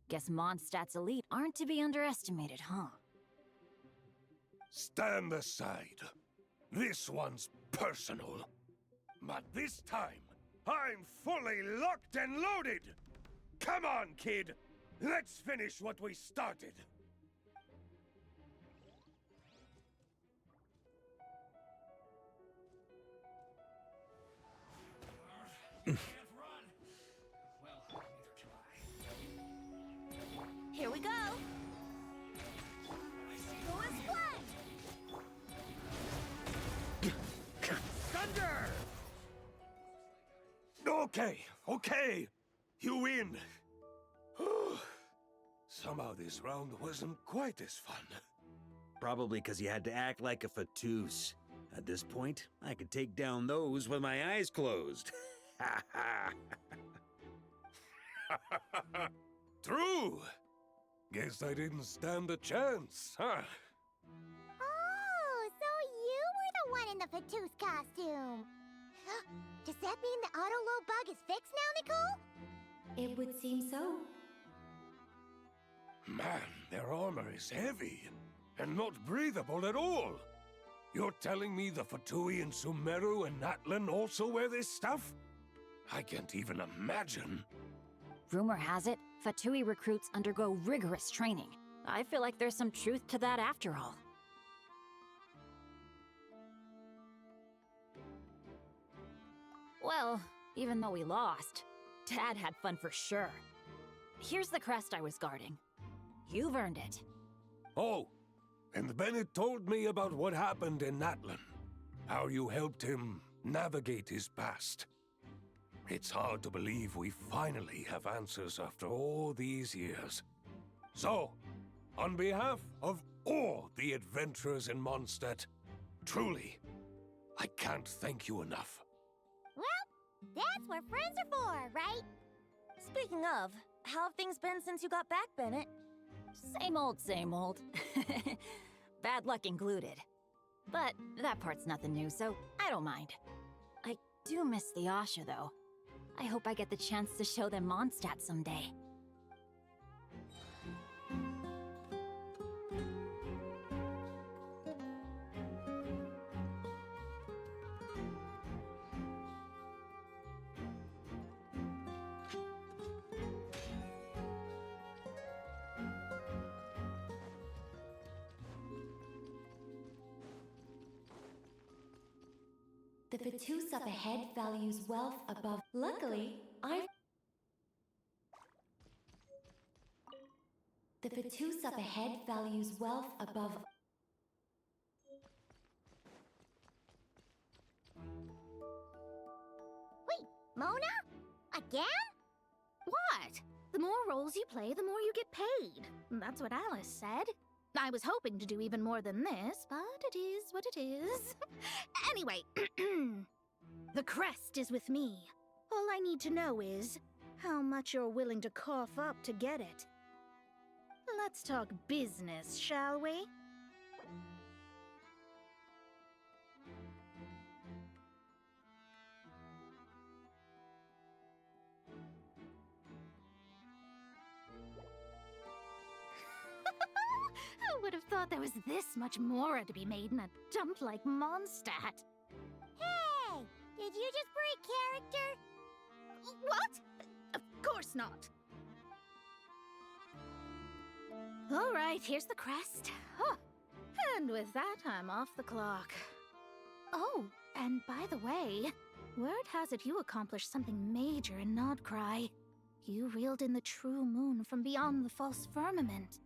Guess Mondstadt's elite aren't to be underestimated, huh? Stand aside. This one's personal. But this time, I'm fully locked and loaded! Come on, kid! Let's finish what we started! Here we go! Thunder! Okay. You win. Somehow this round wasn't quite as fun. Probably because you had to act like a fatoose. At this point, I could take down those with my eyes closed. True. Guess I didn't stand a chance, huh? Oh, so you were the one in the Fatoose costume. Does that mean the auto-load bug is fixed now, Nicole? It would seem so. Man, their armor is heavy and not breathable at all. You're telling me the Fatui in Sumeru and Natlan also wear this stuff? I can't even imagine. Rumor has it, Fatui recruits undergo rigorous training. I feel like there's some truth to that after all. Well, even though we lost, Dad had fun for sure. Here's the crest I was guarding. You've earned it. Oh, and Bennett told me about what happened in Natlan. How you helped him navigate his past. It's hard to believe we finally have answers after all these years. So, on behalf of all the adventurers in Mondstadt, truly, I can't thank you enough. Well, that's what friends are for, right? Speaking of, how have things been since you got back, Bennett? Same old, same old. Bad luck included. But that part's nothing new, so I don't mind. I do miss the Asha, though. I hope I get the chance to show them Mondstadt someday. The Fatoose up ahead values wealth above. Luckily, The Fatoose up ahead values wealth above. Wait, Mona? Again? What? The more roles you play, the more you get paid. That's what Alice said. I was hoping to do even more than this, but it is what it is. Anyway, the crest is with me. All I need to know is how much you're willing to cough up to get it. Let's talk business, shall we? Who would have thought there was this much mora to be made in a dump like Mondstadt? Hey! Did you just break character? What? Of course not. All right, here's the crest. Huh. And with that, I'm off the clock. Oh, and by the way, word has it you accomplished something major in Nodcry. You reeled in the true moon from beyond the false firmament.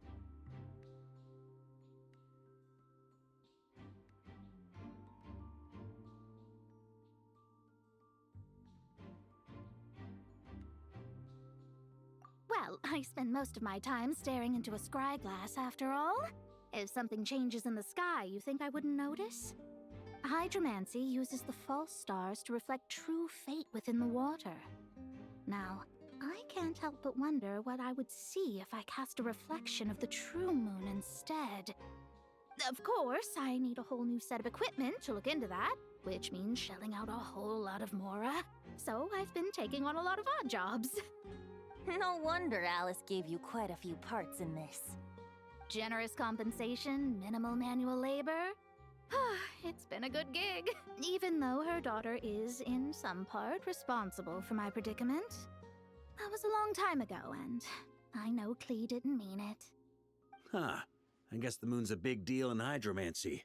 Well, I spend most of my time staring into a scry glass after all. If something changes in the sky, you think I wouldn't notice? Hydromancy uses the false stars to reflect true fate within the water. Now, I can't help but wonder what I would see if I cast a reflection of the true moon instead. Of course, I need a whole new set of equipment to look into that, which means shelling out a whole lot of mora. So I've been taking on a lot of odd jobs. No wonder Alice gave you quite a few parts in this. Generous compensation, minimal manual labor. It's been a good gig, even though her daughter is, in some part, responsible for my predicament. That was a long time ago, and I know Klee didn't mean it. Huh. I guess the moon's a big deal in hydromancy.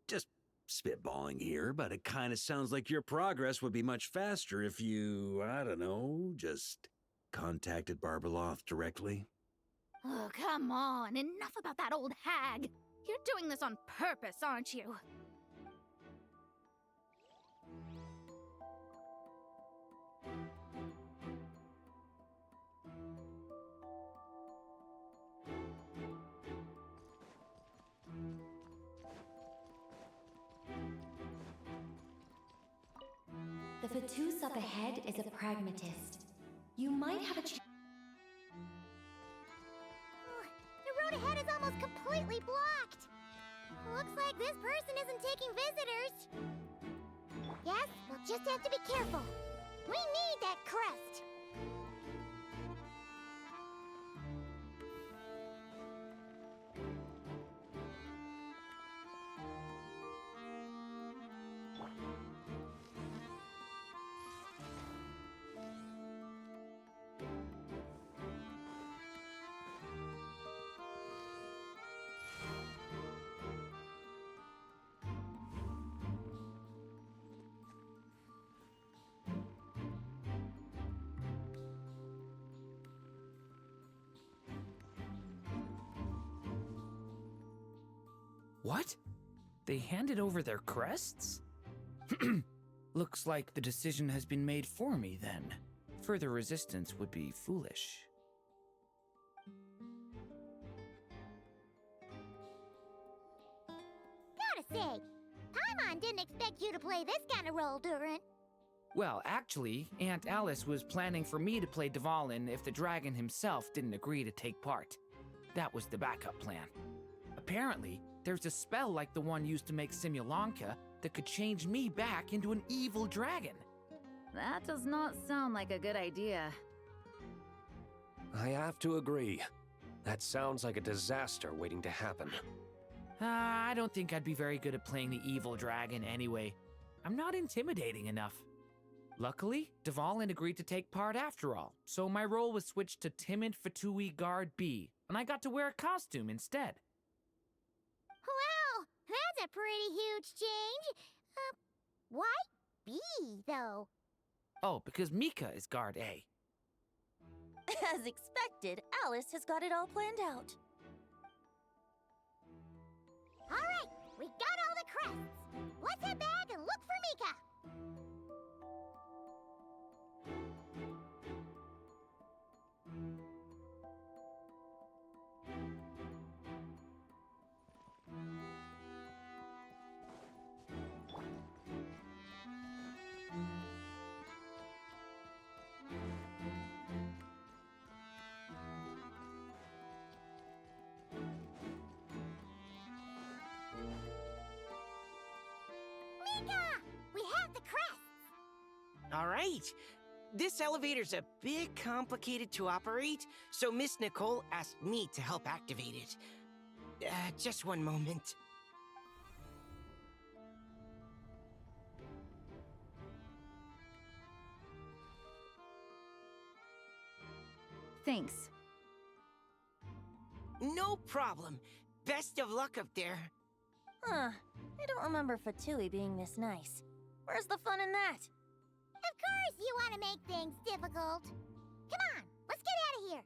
Just spitballing here, but it kind of sounds like your progress would be much faster if you, I don't know, just contacted Barbeloth directly. Oh, come on. Enough about that old hag. You're doing this on purpose, aren't you? The Fatus up ahead is a pragmatist. You might have a chance. The road ahead is almost completely blocked. Looks like this person isn't taking visitors. Yes, we'll just have to be careful. We need that crest. What? They handed over their crests? Looks like the decision has been made for me, then. Further resistance would be foolish. Gotta say, Paimon didn't expect you to play this kind of role, Durin. Well, actually, Aunt Alice was planning for me to play Dvalin if the dragon himself didn't agree to take part. That was the backup plan. Apparently, there's a spell like the one used to make Simulanka that could change me back into an evil dragon. That does not sound like a good idea. I have to agree. That sounds like a disaster waiting to happen. I don't think I'd be very good at playing the evil dragon anyway. I'm not intimidating enough. Luckily, Dvalin agreed to take part after all, so my role was switched to Timid Fatui Guard B, and I got to wear a costume instead. Wow, that's a pretty huge change. Why B, though? Oh, because Mika is Guard A. As expected, Alice has got it all planned out. All right, we got all the crests. Let's head back and look for Mika. We have the crests! All right. This elevator's a bit complicated to operate, so Miss Nicole asked me to help activate it. Just one moment. Thanks. No problem. Best of luck up there. Huh. I don't remember Fatui being this nice. Where's the fun in that? Of course you want to make things difficult. Come on, let's get out of here.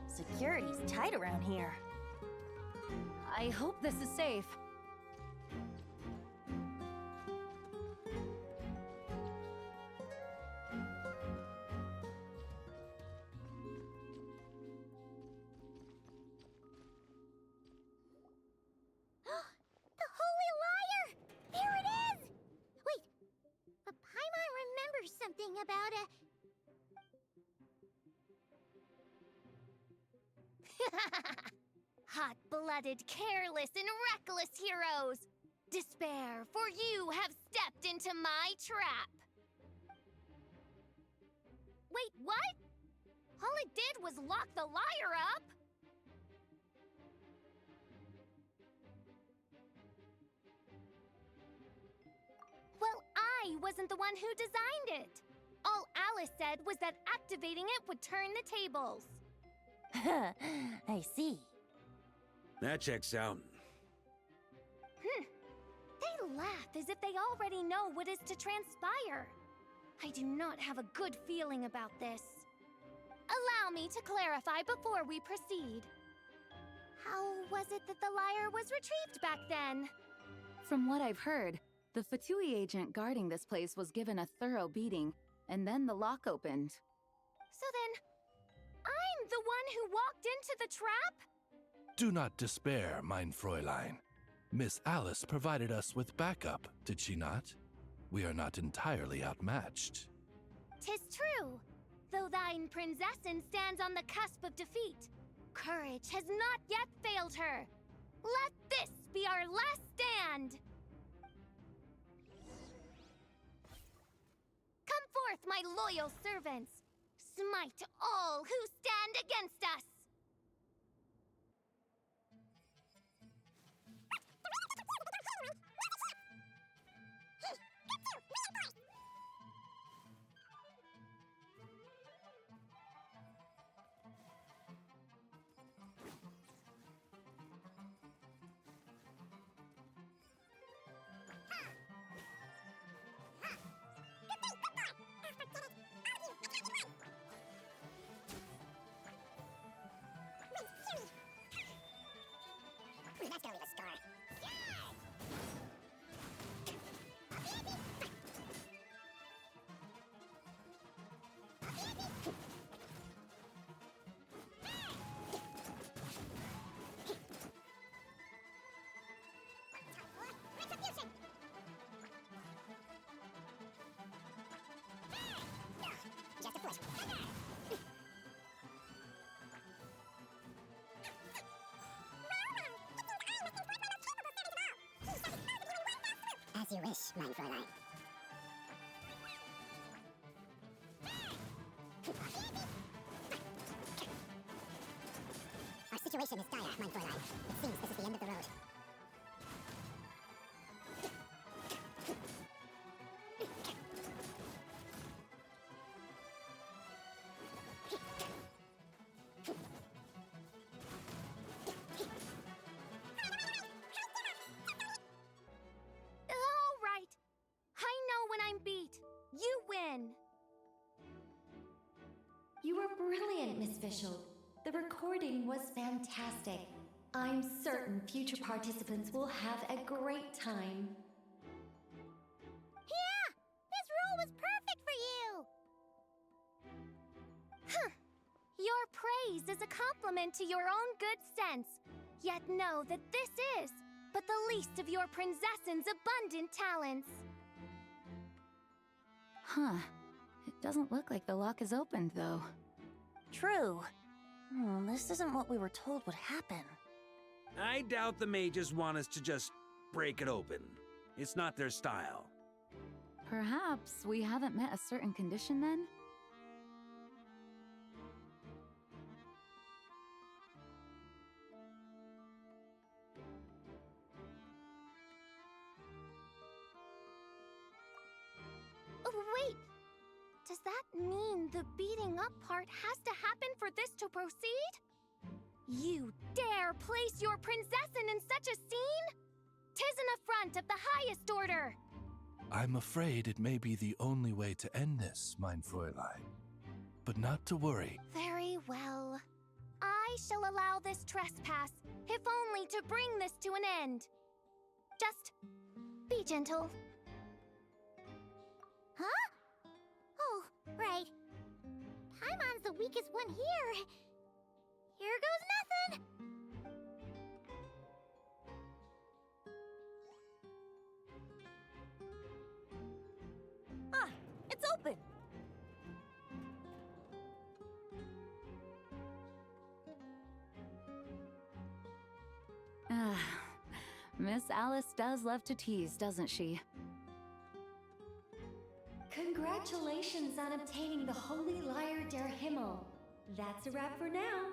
Security's tight around here. I hope this is safe. about a... Hot-blooded, careless, and reckless heroes! Despair, for you have stepped into my trap! Wait, what? All it did was lock the liar up! Well, I wasn't the one who designed it! All Alice said was that activating it would turn the tables. I see. That checks out. They laugh as if they already know what is to transpire. I do not have a good feeling about this. Allow me to clarify before we proceed. How was it that the lyre was retrieved back then? From what I've heard, the Fatui agent guarding this place was given a thorough beating, and then the lock opened. So then, I'm the one who walked into the trap? Do not despair, mein Fräulein. Miss Alice provided us with backup, did she not? We are not entirely outmatched. 'Tis true. Though thine princessin stands on the cusp of defeat, courage has not yet failed her. Let this be our last stand! Come forth, my loyal servants! Smite all who stand against us! That's gonna be the scar. Retribution! Just a push. As you wish, mein Fräulein. Our situation is dire, mein Fräulein. It seems this is the end of the road. You win! You were brilliant, Miss Fischel. The recording was fantastic. I'm certain future participants will have a great time. Yeah! This role was perfect for you! Huh. Your praise is a compliment to your own good sense. Yet know that this is but the least of your princessin's abundant talents. Huh. It doesn't look like the lock is opened, though. True. This isn't what we were told would happen. I doubt the mages want us to just break it open. It's not their style. Perhaps we haven't met a certain condition then? Wait! Does that mean the beating up part has to happen for this to proceed? You dare place your princessin in such a scene? 'Tis an affront of the highest order! I'm afraid it may be the only way to end this, mein Fräulein. But not to worry. Very well. I shall allow this trespass, if only to bring this to an end. Just be gentle. Huh? Oh, right. Paimon's the weakest one here. Here goes nothing! Ah, it's open! Miss Alice does love to tease, doesn't she? Congratulations on obtaining the Holy Lyre der Himmel. That's a wrap for now.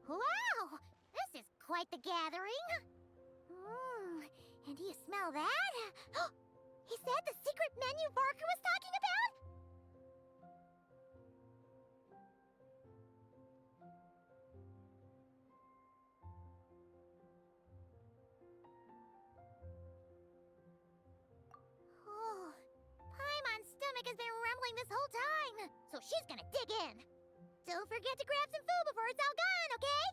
Wow! This is quite the gathering. And do you smell that? Is that the secret menu Varka was talking about? Oh, Paimon's stomach has been rumbling this whole time, so she's gonna dig in. Don't forget to grab some food before it's all gone, okay?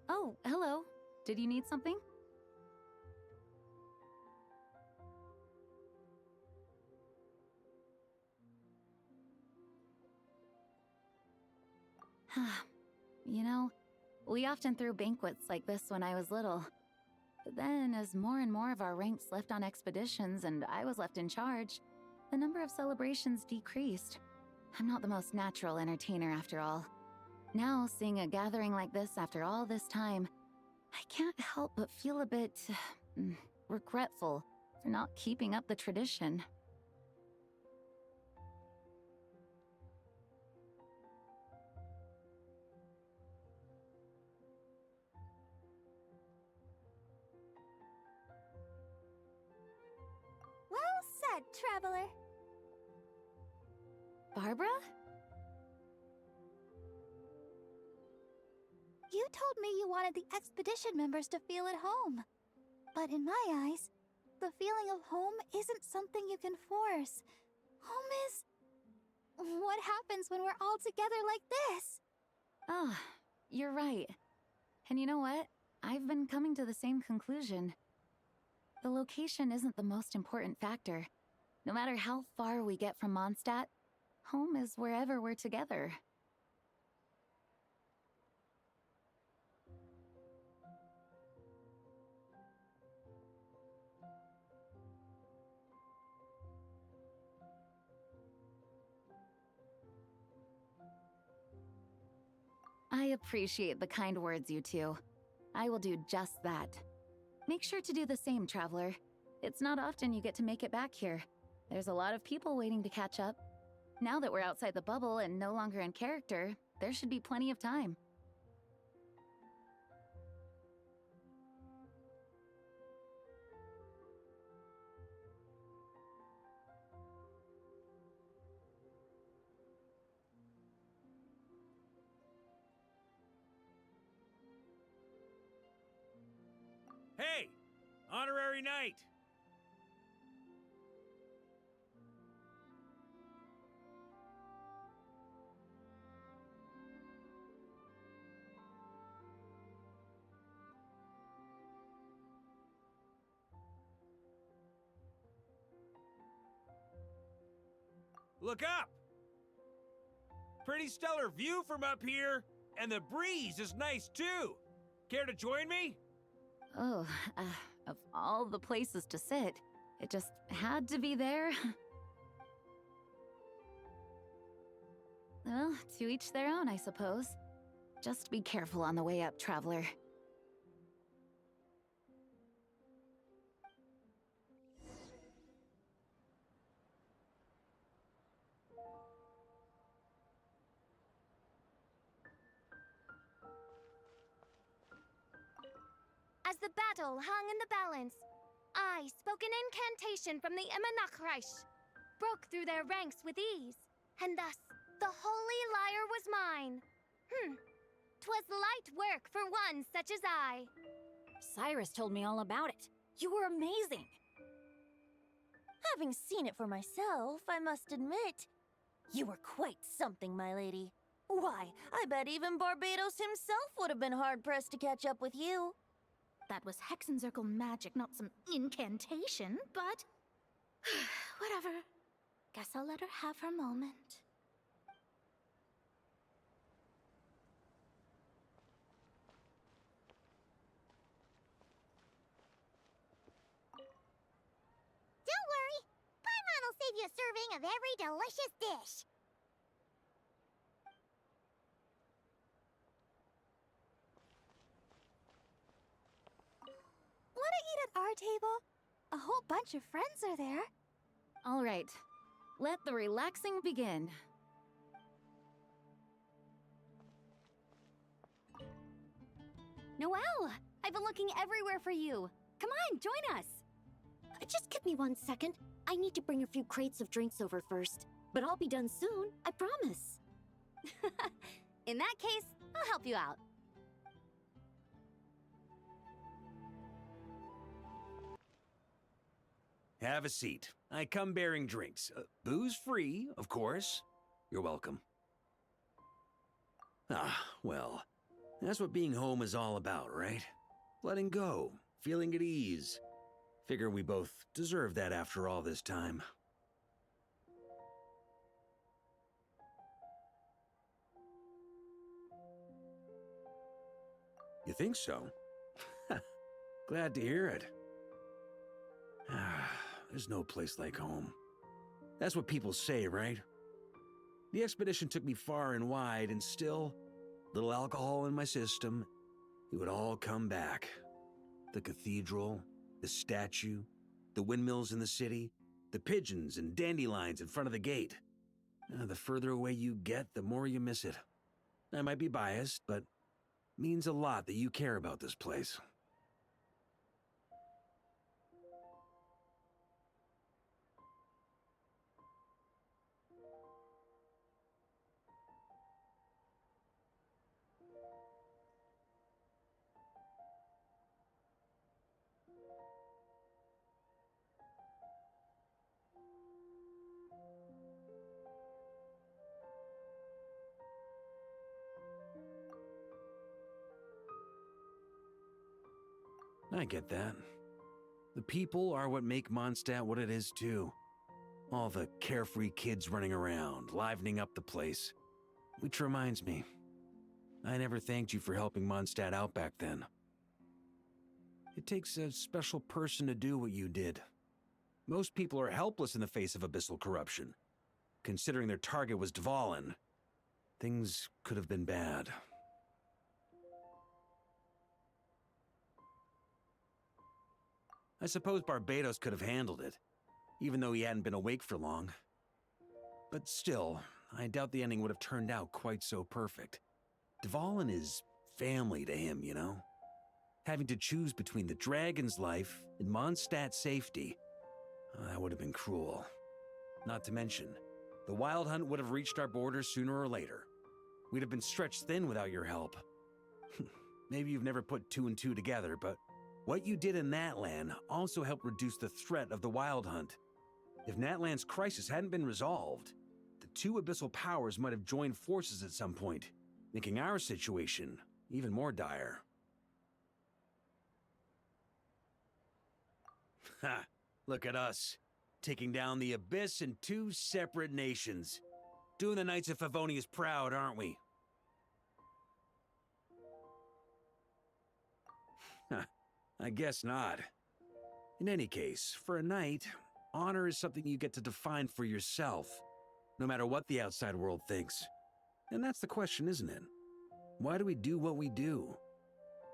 Oh, hello. Did you need something? You know, we often threw banquets like this when I was little. But then, as more and more of our ranks left on expeditions and I was left in charge, the number of celebrations decreased. I'm not the most natural entertainer after all. Now, seeing a gathering like this after all this time, I can't help but feel a bit regretful for not keeping up the tradition. Well said, traveler. Barbara? You told me you wanted the expedition members to feel at home. But in my eyes, the feeling of home isn't something you can force. Home is... what happens when we're all together like this? Ah, you're right. And you know what? I've been coming to the same conclusion. The location isn't the most important factor. No matter how far we get from Mondstadt, home is wherever we're together. I appreciate the kind words, you two. I will do just that. Make sure to do the same, traveler. It's not often you get to make it back here. There's a lot of people waiting to catch up. Now that we're outside the bubble and no longer in character, there should be plenty of time. Hey! Honorary knight! look up! Pretty stellar view from up here, and the breeze is nice too. Care to join me? Oh, of all the places to sit, it just had to be there. Well, to each their own, I suppose. Just be careful on the way up, traveler. As the battle hung in the balance, I spoke an incantation from the Imanachreich, broke through their ranks with ease, and thus the holy lyre was mine. 'Twas light work for one such as I. Cyrus told me all about it. You were amazing. Having seen it for myself, I must admit, you were quite something, my lady. Why, I bet even Barbados himself would have been hard-pressed to catch up with you. That was Hexencircle magic, not some incantation, but... whatever. Guess I'll let her have her moment. Don't worry. Paimon will save you a serving of every delicious dish. Wanna eat at our table? A whole bunch of friends are there. All right, let the relaxing begin. Noelle, I've been looking everywhere for you. Come on, join us. Just give me 1 second. I need to bring a few crates of drinks over first. But I'll be done soon, I promise. In that case, I'll help you out. Have a seat. I come bearing drinks. Booze free, of course. You're welcome. Ah, well, that's what being home is all about, right? Letting go, feeling at ease. Figure we both deserve that after all this time. You think so? Glad to hear it. There's no place like home. That's what people say, right? The expedition took me far and wide, and still, little alcohol in my system, it would all come back. The cathedral, the statue, the windmills in the city, the pigeons and dandelions in front of the gate. The further away you get, the more you miss it. I might be biased, but it means a lot that you care about this place. I get that. The people are what make Mondstadt what it is, too. All the carefree kids running around, livening up the place. Which reminds me, I never thanked you for helping Mondstadt out back then. It takes a special person to do what you did. Most people are helpless in the face of abyssal corruption. Considering their target was Dvalin, things could have been bad. I suppose Barbados could have handled it, even though he hadn't been awake for long. But still, I doubt the ending would have turned out quite so perfect. Dvalin is family to him, you know? Having to choose between the dragon's life and Mondstadt's safety, that would have been cruel. Not to mention, the wild hunt would have reached our borders sooner or later. We'd have been stretched thin without your help. Maybe you've never put two and two together, but what you did in Natlan also helped reduce the threat of the wild hunt. If Natlan's crisis hadn't been resolved, the two abyssal powers might have joined forces at some point, making our situation even more dire. Ha! Look at us. taking down the Abyss in 2 separate nations. Doing the Knights of Favonius proud, aren't we? I guess not. In any case, for a knight, honor is something you get to define for yourself, no matter what the outside world thinks. And that's the question, isn't it? Why do we do what we do?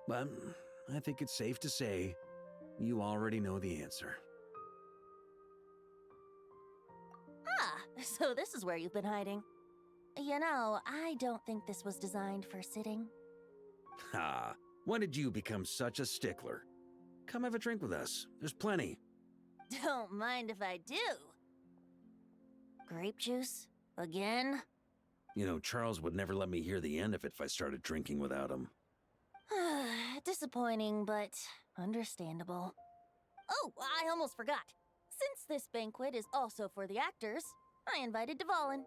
But I think it's safe to say you already know the answer. Ah, so this is where you've been hiding. You know, I don't think this was designed for sitting. Ha! When did you become such a stickler? Come have a drink with us. There's plenty. Don't mind if I do. Grape juice? Again? You know, Charles would never let me hear the end of it if I started drinking without him. Disappointing, but understandable. Oh, I almost forgot. Since this banquet is also for the actors, I invited Dvalin.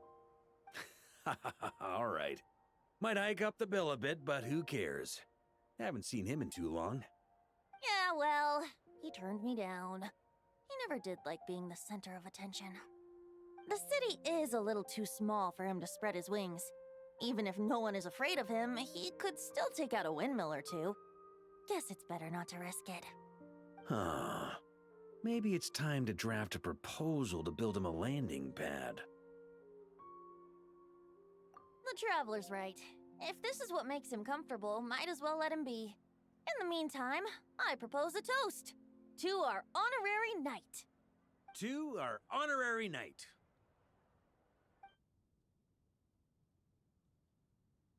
All right. Might hike up the bill a bit, but who cares? Haven't seen him in too long. Yeah, well, he turned me down. He never did like being the center of attention. The city is a little too small for him to spread his wings. Even if no one is afraid of him, he could still take out a windmill or two. Guess it's better not to risk it. Huh. Maybe it's time to draft a proposal to build him a landing pad. The Traveler's right. If this is what makes him comfortable, might as well let him be. In the meantime, I propose a toast to our honorary knight. To our honorary knight.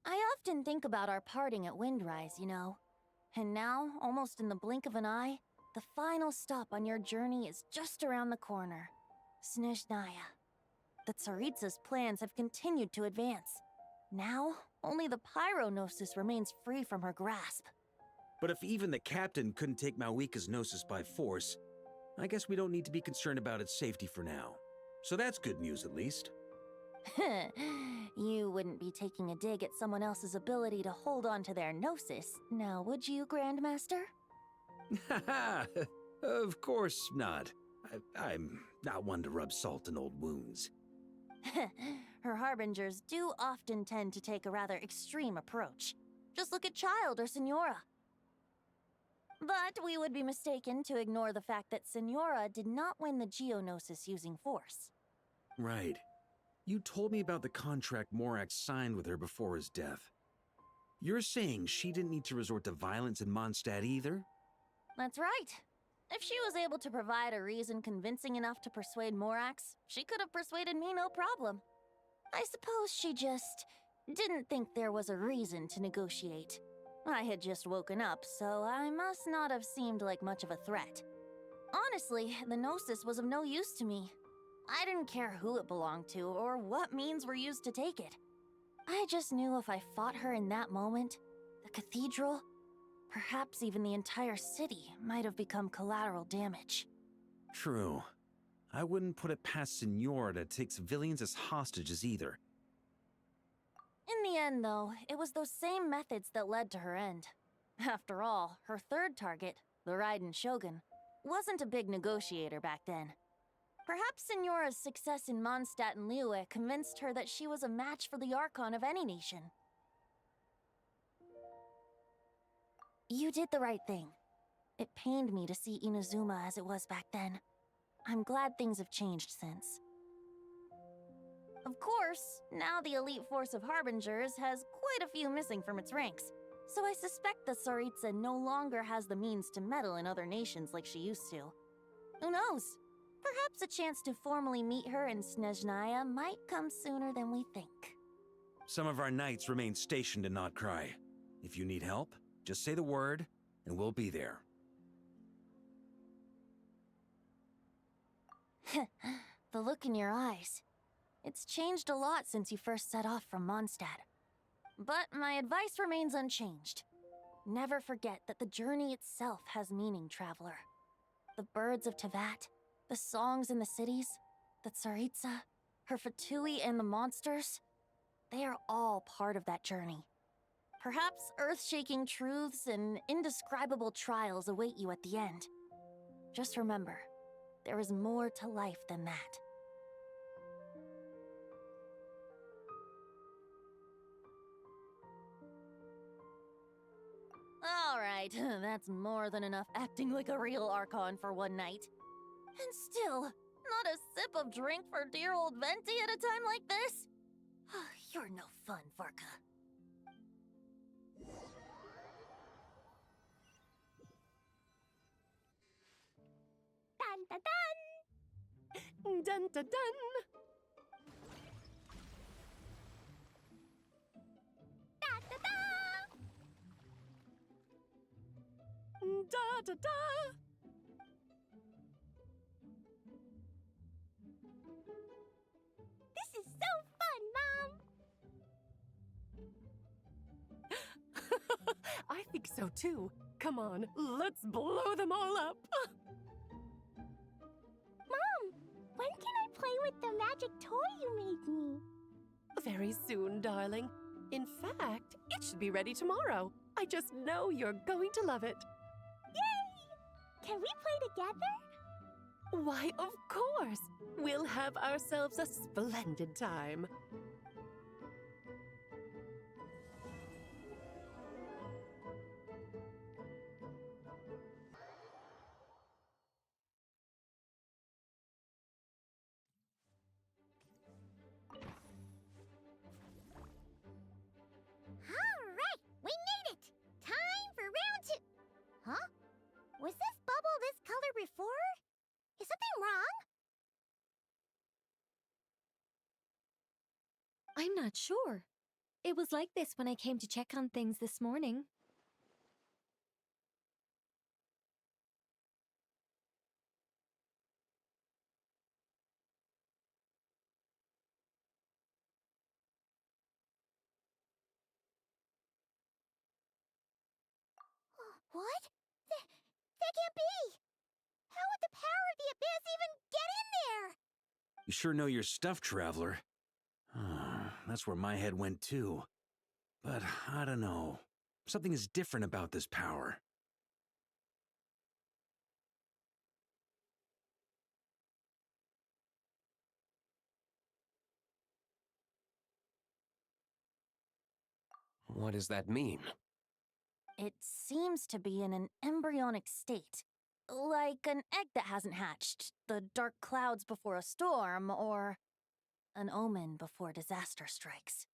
I often think about our parting at Windrise, you know. And now, almost in the blink of an eye, the final stop on your journey is just around the corner. Snezhnaya. The Tsaritsa's plans have continued to advance. Now, only the Pyronosis remains free from her grasp. But if even the captain couldn't take Malwika's Gnosis by force, I guess we don't need to be concerned about its safety for now. So that's good news, at least. You wouldn't be taking a dig at someone else's ability to hold on to their Gnosis, now would you, Grandmaster? Haha! Of course not. I'm not one to rub salt in old wounds. Her harbingers do often tend to take a rather extreme approach. Just look at Child or Senora. But we would be mistaken to ignore the fact that Senora did not win the Geonosis using force. Right. You told me about the contract Morax signed with her before his death. You're saying she didn't need to resort to violence in Mondstadt either? That's right. If she was able to provide a reason convincing enough to persuade Morax, she could have persuaded me no problem. I suppose she just didn't think there was a reason to negotiate. I had just woken up, so I must not have seemed like much of a threat. Honestly, the Gnosis was of no use to me. I didn't care who it belonged to or what means were used to take it. I just knew if I fought her in that moment, the cathedral, perhaps even the entire city, might have become collateral damage. True. I wouldn't put it past Senora to take civilians as hostages either. In the end, though, it was those same methods that led to her end. After all, her third target, the Raiden Shogun, wasn't a big negotiator back then. Perhaps Senora's success in Mondstadt and Liyue convinced her that she was a match for the Archon of any nation. You did the right thing. It pained me to see Inazuma as it was back then. I'm glad things have changed since. Of course, now the elite force of Harbingers has quite a few missing from its ranks, so I suspect the Tsaritsa no longer has the means to meddle in other nations like she used to. Who knows? Perhaps a chance to formally meet her in Snezhnaya might come sooner than we think. Some of our knights remain stationed in Notcry. If you need help, just say the word, and we'll be there. The look in your eyes. It's changed a lot since you first set off from Mondstadt. But my advice remains unchanged. Never forget that the journey itself has meaning, traveler. The birds of Teyvat, the songs in the cities, the Tsaritsa, her Fatui and the monsters, they are all part of that journey. Perhaps earth-shaking truths and indescribable trials await you at the end. Just remember, there is more to life than that. Alright, that's more than enough acting like a real Archon for one night. And still, not a sip of drink for dear old Venti at a time like this? You're no fun, Varka. Dun dun dun! Dun dun dun! Da da da! Da da da! This is so fun, Mom! I think so too. Come on, let's blow them all up. Mom, when can I play with the magic toy you made me? Very soon, darling. In fact, it should be ready tomorrow. I just know you're going to love it. Yay! Can we play together? Why, of course. We'll have ourselves a splendid time. Alright, we made it! Time for round 2! Huh? Was this bubble this color before? Is something wrong? I'm not sure. It was like this when I came to check on things this morning. What? That can't be! How would the power of the abyss even get in there? You sure know your stuff, Traveler. That's where my head went too. But I don't know. Something is different about this power. What does that mean? It seems to be in an embryonic state. Like an egg that hasn't hatched, the dark clouds before a storm, or an omen before disaster strikes.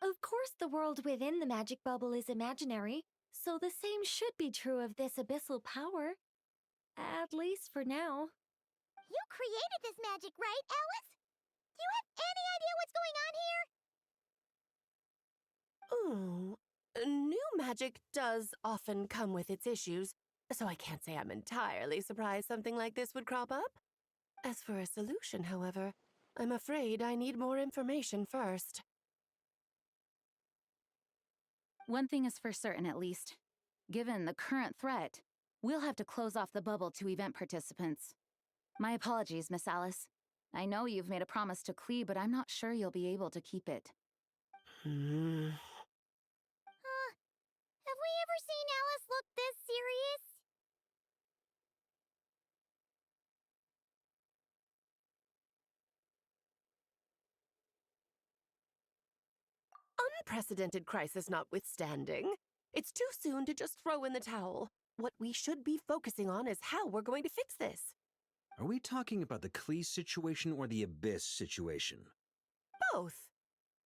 Of course, the world within the magic bubble is imaginary, so the same should be true of this abyssal power. At least for now. You created this magic, right, Alice? Do you have any idea what's going on here? Ooh, new magic does often come with its issues, so I can't say I'm entirely surprised something like this would crop up. As for a solution, however, I'm afraid I need more information first. One thing is for certain, at least. Given the current threat, we'll have to close off the bubble to event participants. My apologies, Miss Alice. I know you've made a promise to Klee, but I'm not sure you'll be able to keep it. Have we ever seen Alice look this serious? Unprecedented crisis notwithstanding, it's too soon to just throw in the towel. What we should be focusing on is how we're going to fix this. Are we talking about the Klee situation or the Abyss situation? Both.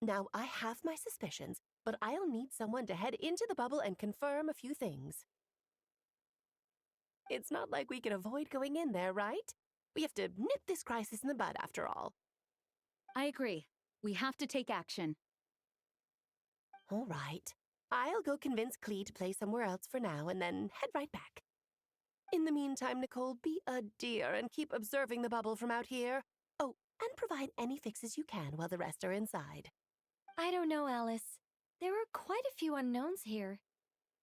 Now, I have my suspicions, but I'll need someone to head into the bubble and confirm a few things. It's not like we can avoid going in there, right? We have to nip this crisis in the bud, after all. I agree. We have to take action. All right. I'll go convince Klee to play somewhere else for now and then head right back. In the meantime, Nicole, be a dear and keep observing the bubble from out here. Oh, and provide any fixes you can while the rest are inside. I don't know, Alice. There are quite a few unknowns here.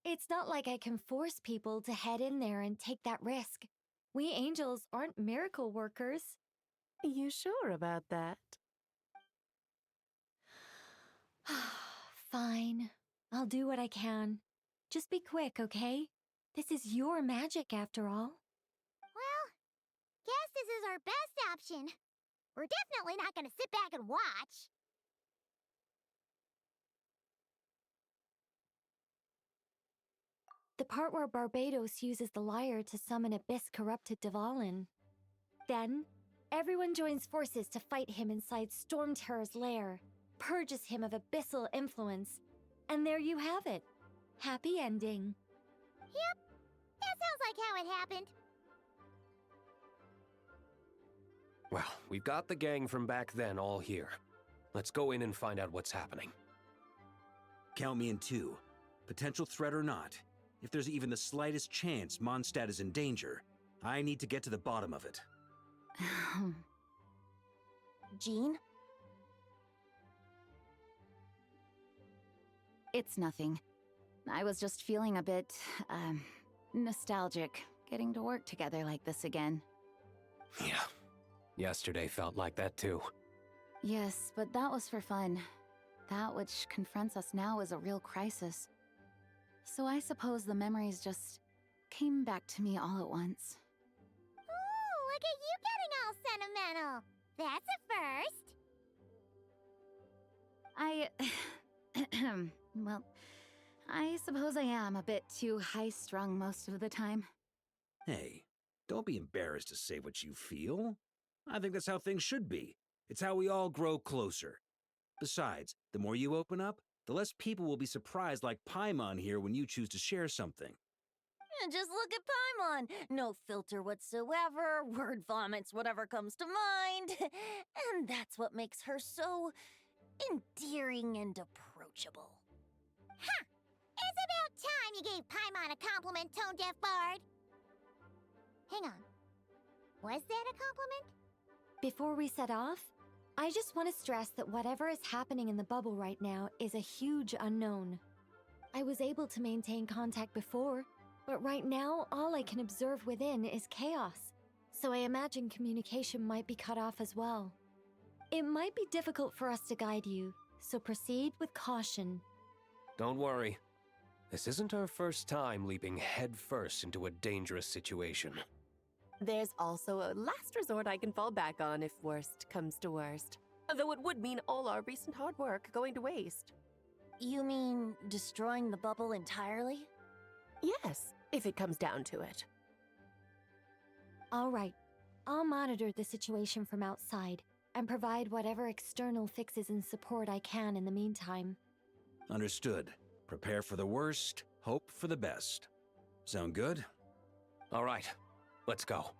It's not like I can force people to head in there and take that risk. We angels aren't miracle workers. You sure about that? Fine. I'll do what I can. Just be quick, okay? This is your magic, after all. Well, guess this is our best option. We're definitely not gonna sit back and watch. The part where Barbados uses the lyre to summon abyss-corrupted Dvalin. Then, everyone joins forces to fight him inside Storm Terror's lair, purges him of abyssal influence, and there you have it. Happy ending. Yep, that sounds like how it happened. Well, we've got the gang from back then all here. Let's go in and find out what's happening. Count me in 2. Potential threat or not, if there's even the slightest chance Mondstadt is in danger, I need to get to the bottom of it. Jean? It's nothing. I was just feeling a bit, nostalgic, getting to work together like this again. Yeah. Yesterday felt like that too. Yes, but that was for fun. That which confronts us now is a real crisis. So I suppose the memories just came back to me all at once. Ooh, look at you getting all sentimental. That's a first. Well, I suppose I am a bit too high-strung most of the time. Hey, don't be embarrassed to say what you feel. I think that's how things should be. It's how we all grow closer. Besides, the more you open up, the less people will be surprised like Paimon here when you choose to share something. Just look at Paimon. No filter whatsoever, word vomits whatever comes to mind. And that's what makes her so endearing and approachable. Ha! It's about time you gave Paimon a compliment, tone-deaf bard. Hang on. Was that a compliment? Before we set off, I just want to stress that whatever is happening in the bubble right now is a huge unknown. I was able to maintain contact before, but right now all I can observe within is chaos, so I imagine communication might be cut off as well. It might be difficult for us to guide you, so proceed with caution. Don't worry. This isn't our first time leaping headfirst into a dangerous situation. There's also a last resort I can fall back on if worst comes to worst. Though it would mean all our recent hard work going to waste. You mean destroying the bubble entirely? Yes, if it comes down to it. All right, I'll monitor the situation from outside and provide whatever external fixes and support I can in the meantime. Understood. Prepare for the worst, hope for the best. Sound good? All right, let's go.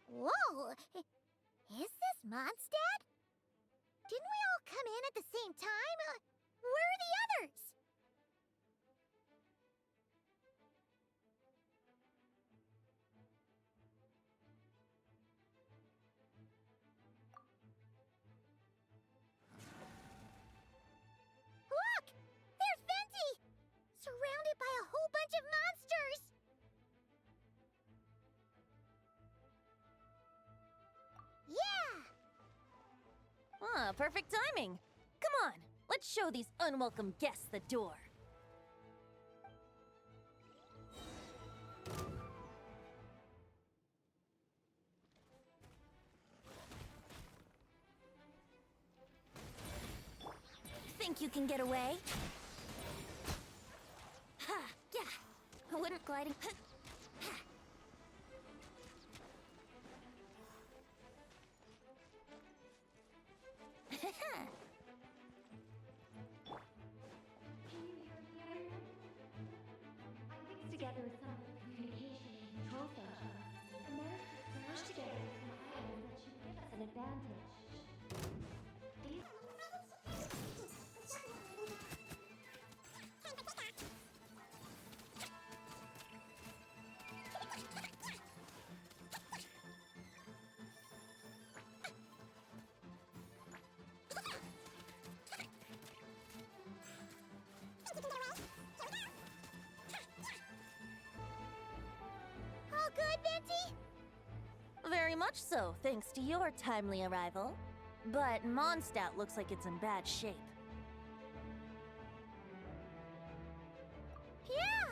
Whoa! Is this Mondstadt? Didn't we all come in at the same time? Where are the others? Look! There's Venti! Surrounded by a whole bunch of monsters! Yeah! Ah, perfect timing. Come on, let's show these unwelcome guests the door. Think you can get away? Ha! Yeah! Wouldn't gliding... Together with some communication and control functions, and managed to smash together some items that should give us an advantage. Very much so, thanks to your timely arrival. But Mondstadt looks like it's in bad shape. Yeah!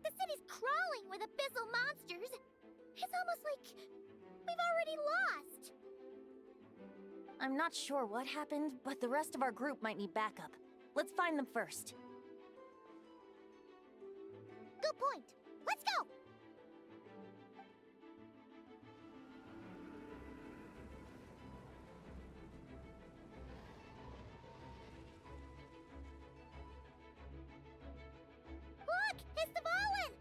The city's crawling with abyssal monsters. It's almost like we've already lost. I'm not sure what happened, but the rest of our group might need backup. Let's find them first. Good point. Let's go! Look! It's the Volin!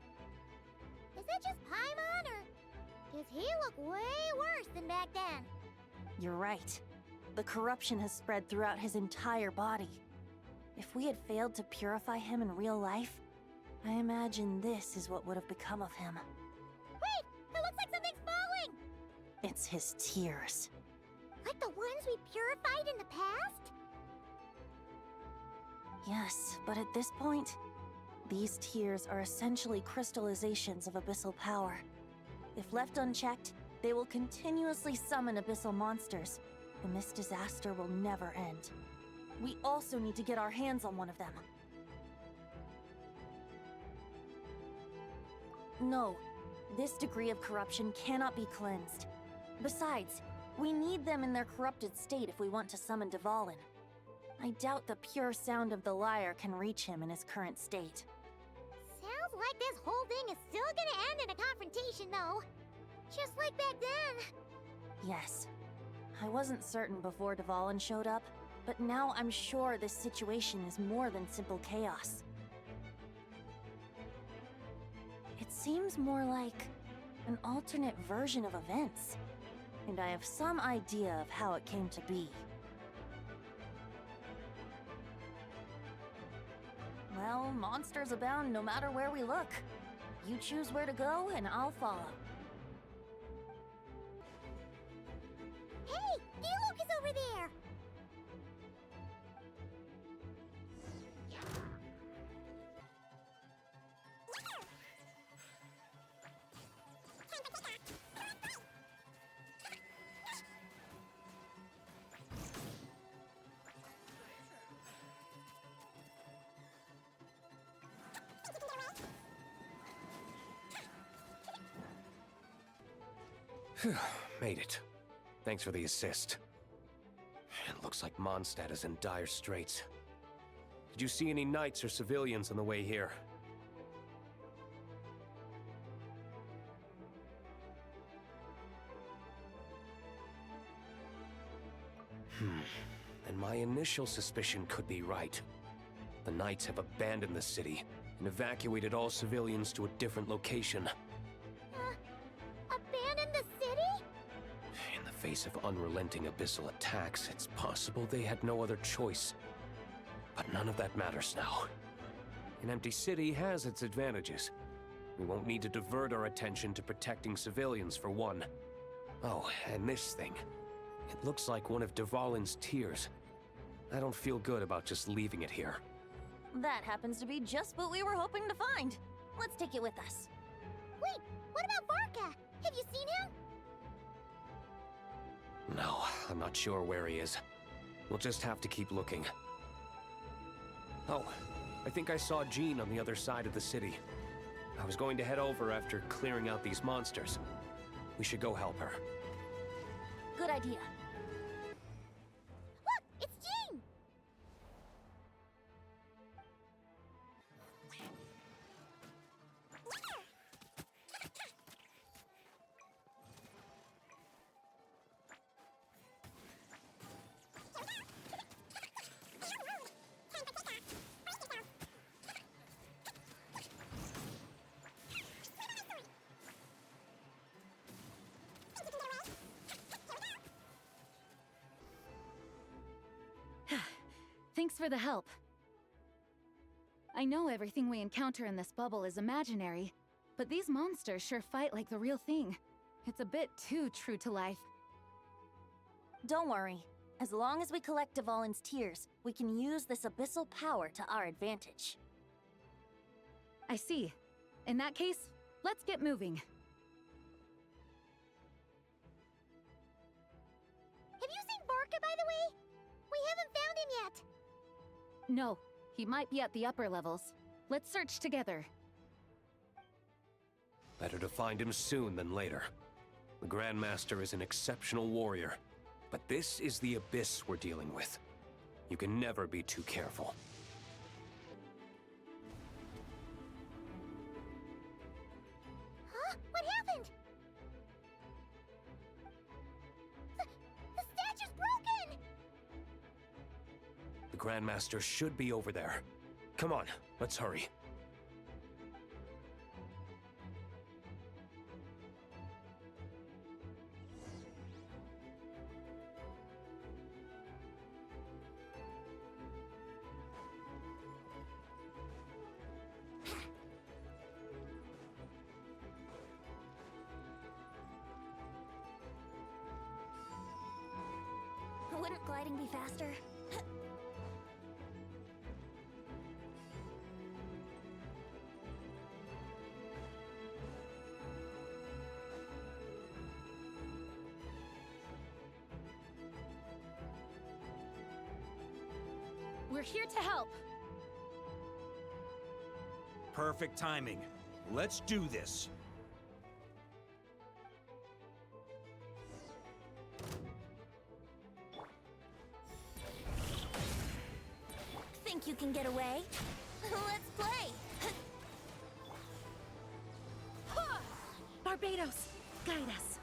Is it just Paimon, or does he look way worse than back then? You're right. The corruption has spread throughout his entire body. If we had failed to purify him in real life, I imagine this is what would have become of him. Wait! It looks like something's falling! It's his tears. Like the ones we purified in the past? Yes, but at this point, these tears are essentially crystallizations of abyssal power. If left unchecked, they will continuously summon abyssal monsters, and this disaster will never end. We also need to get our hands on one of them. No, this degree of corruption cannot be cleansed. Besides, we need them in their corrupted state if we want to summon Dvalin. I doubt the pure sound of the lyre can reach him in his current state. Sounds like this whole thing is still gonna end in a confrontation, though. Just like back then. Yes. I wasn't certain before Dvalin showed up, but now I'm sure this situation is more than simple chaos. It seems more like an alternate version of events, and I have some idea of how it came to be. Well, monsters abound no matter where we look. You choose where to go, and I'll follow. Hey! Diluc is over there! Made it. Thanks for the assist. It looks like Mondstadt is in dire straits. Did you see any knights or civilians on the way here? And my initial suspicion could be right. The knights have abandoned the city and evacuated all civilians to a different location. Abandon the city? In the face of unrelenting abyssal attacks, it's possible they had no other choice. But none of that matters now. An empty city has its advantages. We won't need to divert our attention to protecting civilians, for one. Oh, and this thing. It looks like one of Dvalin's tears. I don't feel good about just leaving it here. That happens to be just what we were hoping to find. Let's take it with us. Wait, what about Varka? Have you seen him? No, I'm not sure where he is. We'll just have to keep looking. Oh, I think I saw Jean on the other side of the city. I was going to head over after clearing out these monsters. We should go help her. Good idea. Look, it's Jean! Thanks for the help. I know everything we encounter in this bubble is imaginary, but these monsters sure fight like the real thing. It's a bit too true to life. Don't worry. As long as we collect Dvalin's tears, we can use this abyssal power to our advantage. I see. In that case, let's get moving. Varka, by the way? We haven't found him yet. No, he might be at the upper levels. Let's search together. Better to find him soon than later. The Grandmaster is an exceptional warrior, but this is the abyss we're dealing with. You can never be too careful. Huh? What happened? The statue's broken! The Grandmaster should be over there. Come on, let's hurry. Wouldn't gliding be faster? We're here to help. Perfect timing. Let's do this. Think you can get away? Let's play! Barbados, guide us.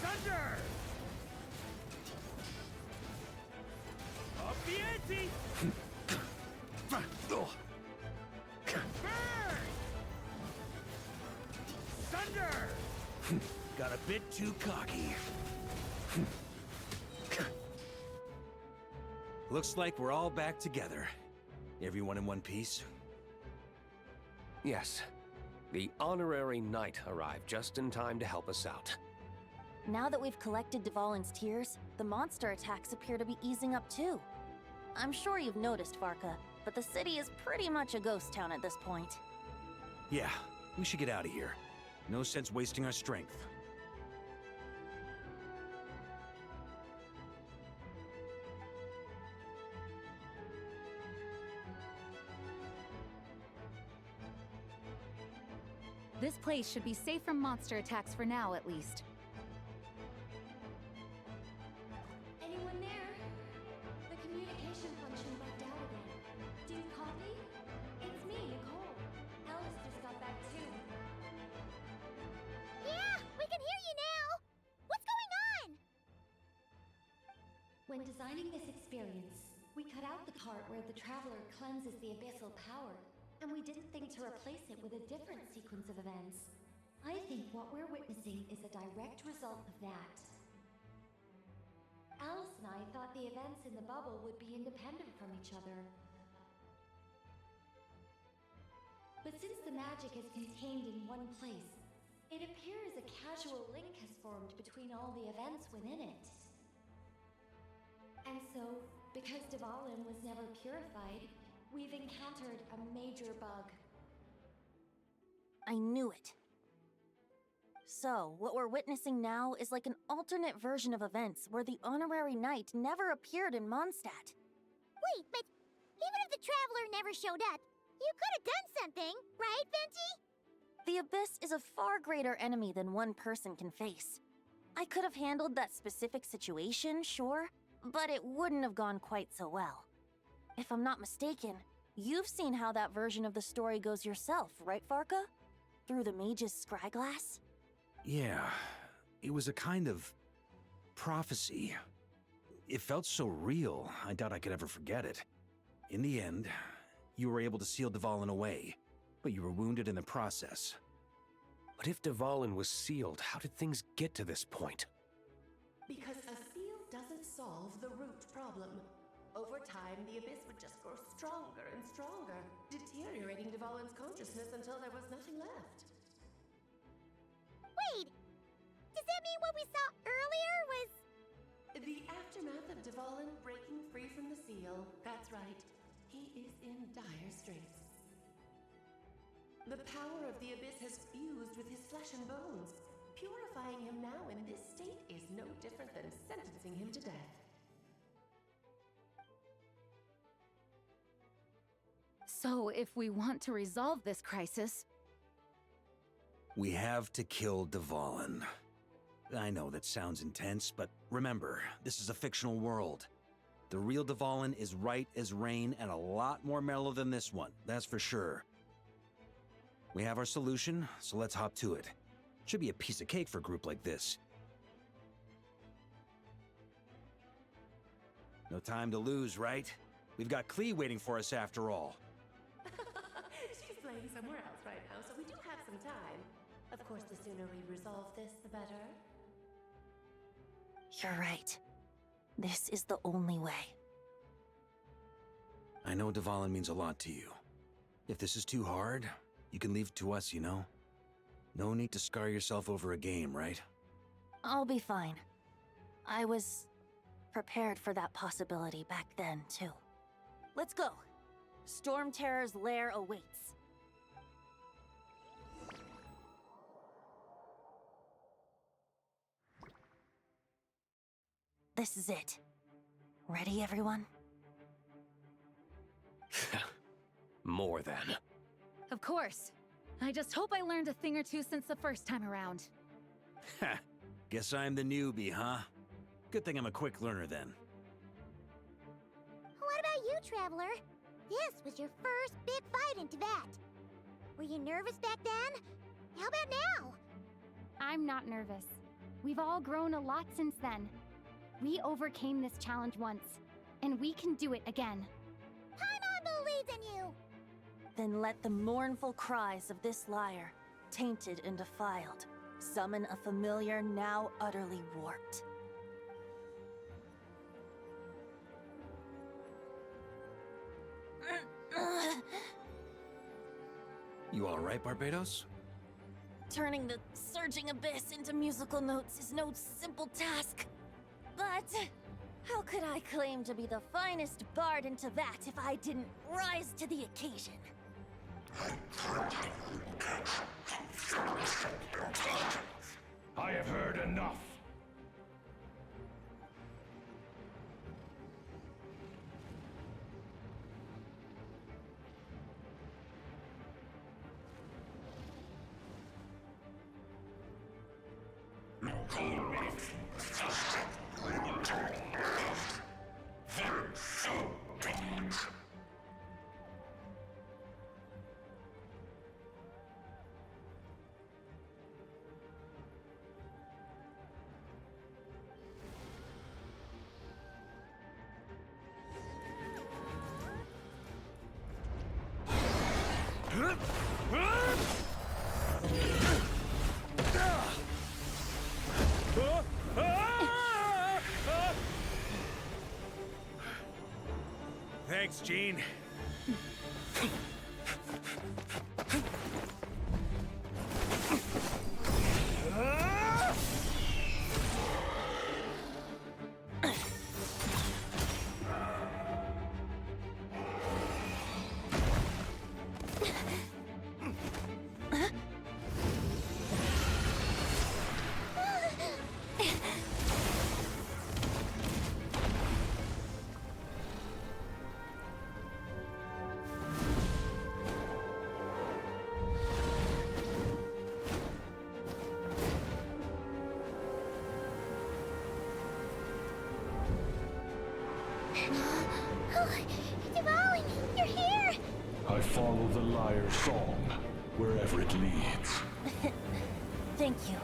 Thunder! Up the ante! Thunder! Got a bit too cocky. Looks like we're all back together. Everyone in one piece? Yes. The honorary knight arrived just in time to help us out. Now that we've collected Dvalin's tears, the monster attacks appear to be easing up too. I'm sure you've noticed, Varka, but the city is pretty much a ghost town at this point. Yeah, we should get out of here. No sense wasting our strength. This place should be safe from monster attacks for now, at least. Anyone there? The communication function went down again. Do you copy? It's me, Nicole. Alice just got back too. Yeah, we can hear you now! What's going on? When designing this experience, we cut out the part where the traveler cleanses the abyssal power, and we didn't think to replace it with a different sequence of events. I think what we're witnessing is a direct result of that. Alice and I thought the events in the bubble would be independent from each other. But since the magic is contained in one place, it appears a casual link has formed between all the events within it. And so, because Dvalin was never purified, we've encountered a major bug. I knew it. So, what we're witnessing now is like an alternate version of events where the honorary knight never appeared in Mondstadt. Wait, but even if the traveler never showed up, you could have done something, right, Venti? The Abyss is a far greater enemy than one person can face. I could have handled that specific situation, sure, but it wouldn't have gone quite so well. If I'm not mistaken, you've seen how that version of the story goes yourself, right, Varka? Through the mage's scryglass? Yeah, it was a kind of prophecy. It felt so real, I doubt I could ever forget it. In the end, you were able to seal Dvalin away, but you were wounded in the process. But if Dvalin was sealed, how did things get to this point? Because a seal doesn't solve the root problem. Over time, the abyss would just grow stronger and stronger, deteriorating Dvalin's consciousness until there was nothing left. Wait! Does that mean what we saw earlier was... The aftermath of Dvalin breaking free from the seal, that's right. He is in dire straits. The power of the abyss has fused with his flesh and bones. Purifying him now in this state is no different than sentencing him to death. So, if we want to resolve this crisis, we have to kill Dvalin. I know that sounds intense, but remember, this is a fictional world. The real Dvalin is right as rain and a lot more mellow than this one, that's for sure. We have our solution, so let's hop to it. Should be a piece of cake for a group like this. No time to lose, right? We've got Klee waiting for us after all. She's playing somewhere else right now, so we do have some time. Of course, the sooner we resolve this, the better. You're right. This is the only way. I know Dvalin means a lot to you. If this is too hard, you can leave it to us, you know? No need to scar yourself over a game, right? I'll be fine. I was prepared for that possibility back then, too. Let's go. Storm Terror's lair awaits. This is it. Ready, everyone? More than. of course. I just hope I learned a thing or two since the first time around. Ha! Guess I'm the newbie, huh? Good thing I'm a quick learner then. What about you, Traveler? This was your first big fight in Tibet. Were you nervous back then? How about now? I'm not nervous. We've all grown a lot since then. We overcame this challenge once, and we can do it again. Paimon believes in you! Then let the mournful cries of this lyre, tainted and defiled, summon a familiar now utterly warped. You all right, Barbados? Turning the surging abyss into musical notes is no simple task. But how could I claim to be the finest bard in Tibet if I didn't rise to the occasion? I have heard enough. Thanks, Gene. Dvalin, you're here! I follow the lyre song, wherever it leads. Thank you.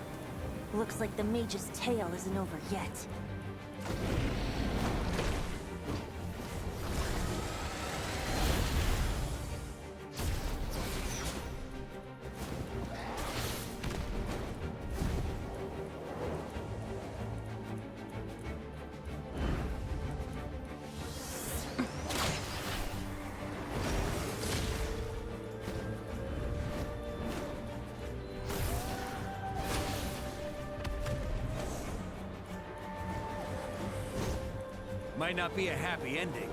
Looks like the mage's tale isn't over yet. Might not be a happy ending,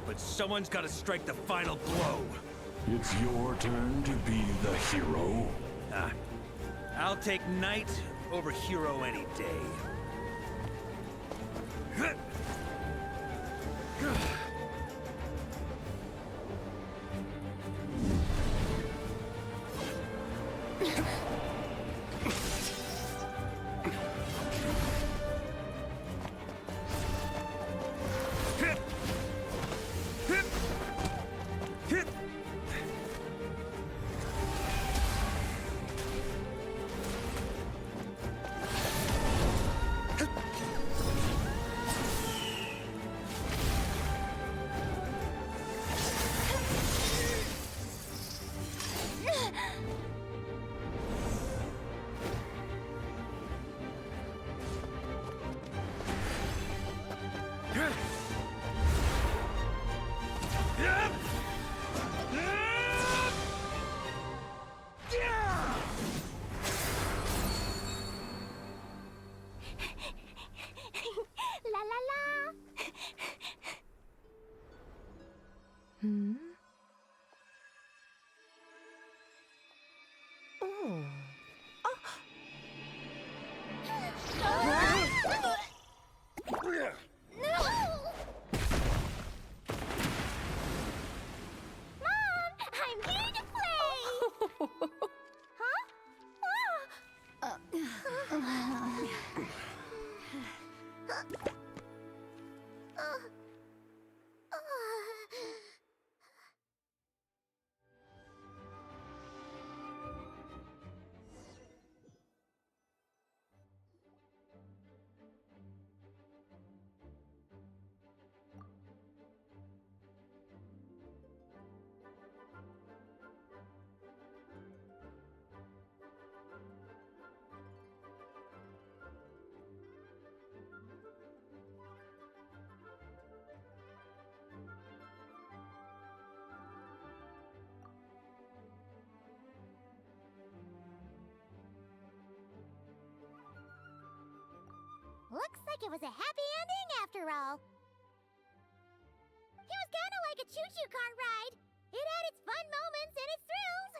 but someone's got to strike the final blow. It's your turn to be the hero. I'll take knight over hero any day. La la la. Hmm? Oh. Mom, I'm here to play. Huh? Looks like it was a happy ending after all. It was kind of like a choo-choo car ride. It had its fun moments and its thrills.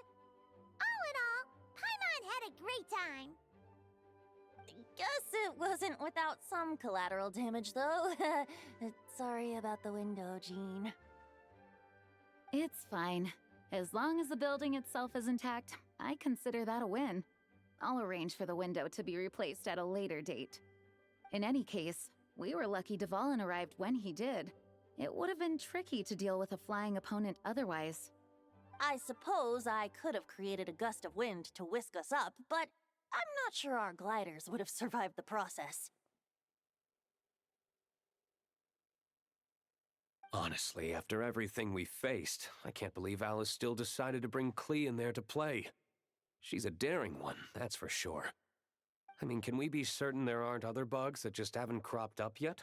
All in all, Paimon had a great time. Guess it wasn't without some collateral damage, though. Sorry about the window, Jean. It's fine. As long as the building itself is intact, I consider that a win. I'll arrange for the window to be replaced at a later date. In any case, we were lucky Dvalin arrived when he did. It would have been tricky to deal with a flying opponent otherwise. I suppose I could have created a gust of wind to whisk us up, but I'm not sure our gliders would have survived the process. Honestly, after everything we faced, I can't believe Alice still decided to bring Klee in there to play. She's a daring one, that's for sure. I mean, can we be certain there aren't other bugs that just haven't cropped up yet?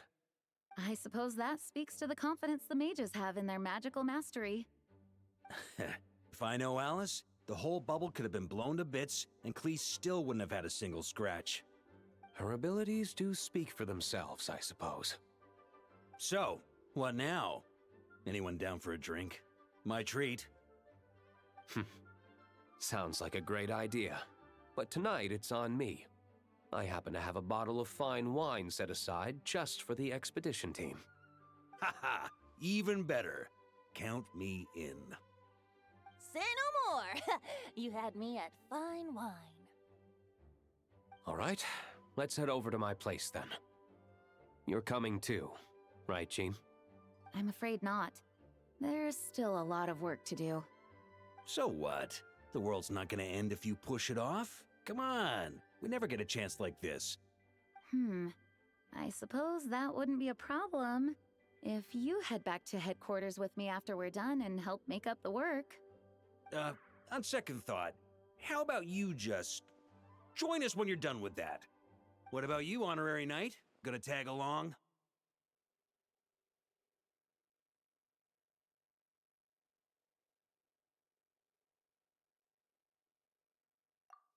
I suppose that speaks to the confidence the mages have in their magical mastery. If I know Alice, the whole bubble could have been blown to bits, and Klee still wouldn't have had a single scratch. Her abilities do speak for themselves, I suppose. So, what now? Anyone down for a drink? My treat. Sounds like a great idea. But tonight it's on me. I happen to have a bottle of fine wine set aside just for the expedition team. Haha, even better. Count me in. Say no more! You had me at fine wine. All right, let's head over to my place then. You're coming too, right, Jean? I'm afraid not. There's still a lot of work to do. So what? The world's not gonna end if you push it off? Come on, we never get a chance like this. I suppose that wouldn't be a problem if you head back to headquarters with me after we're done and help make up the work. On second thought, how about you just join us when you're done with that? What about you, Honorary Knight? Gonna tag along?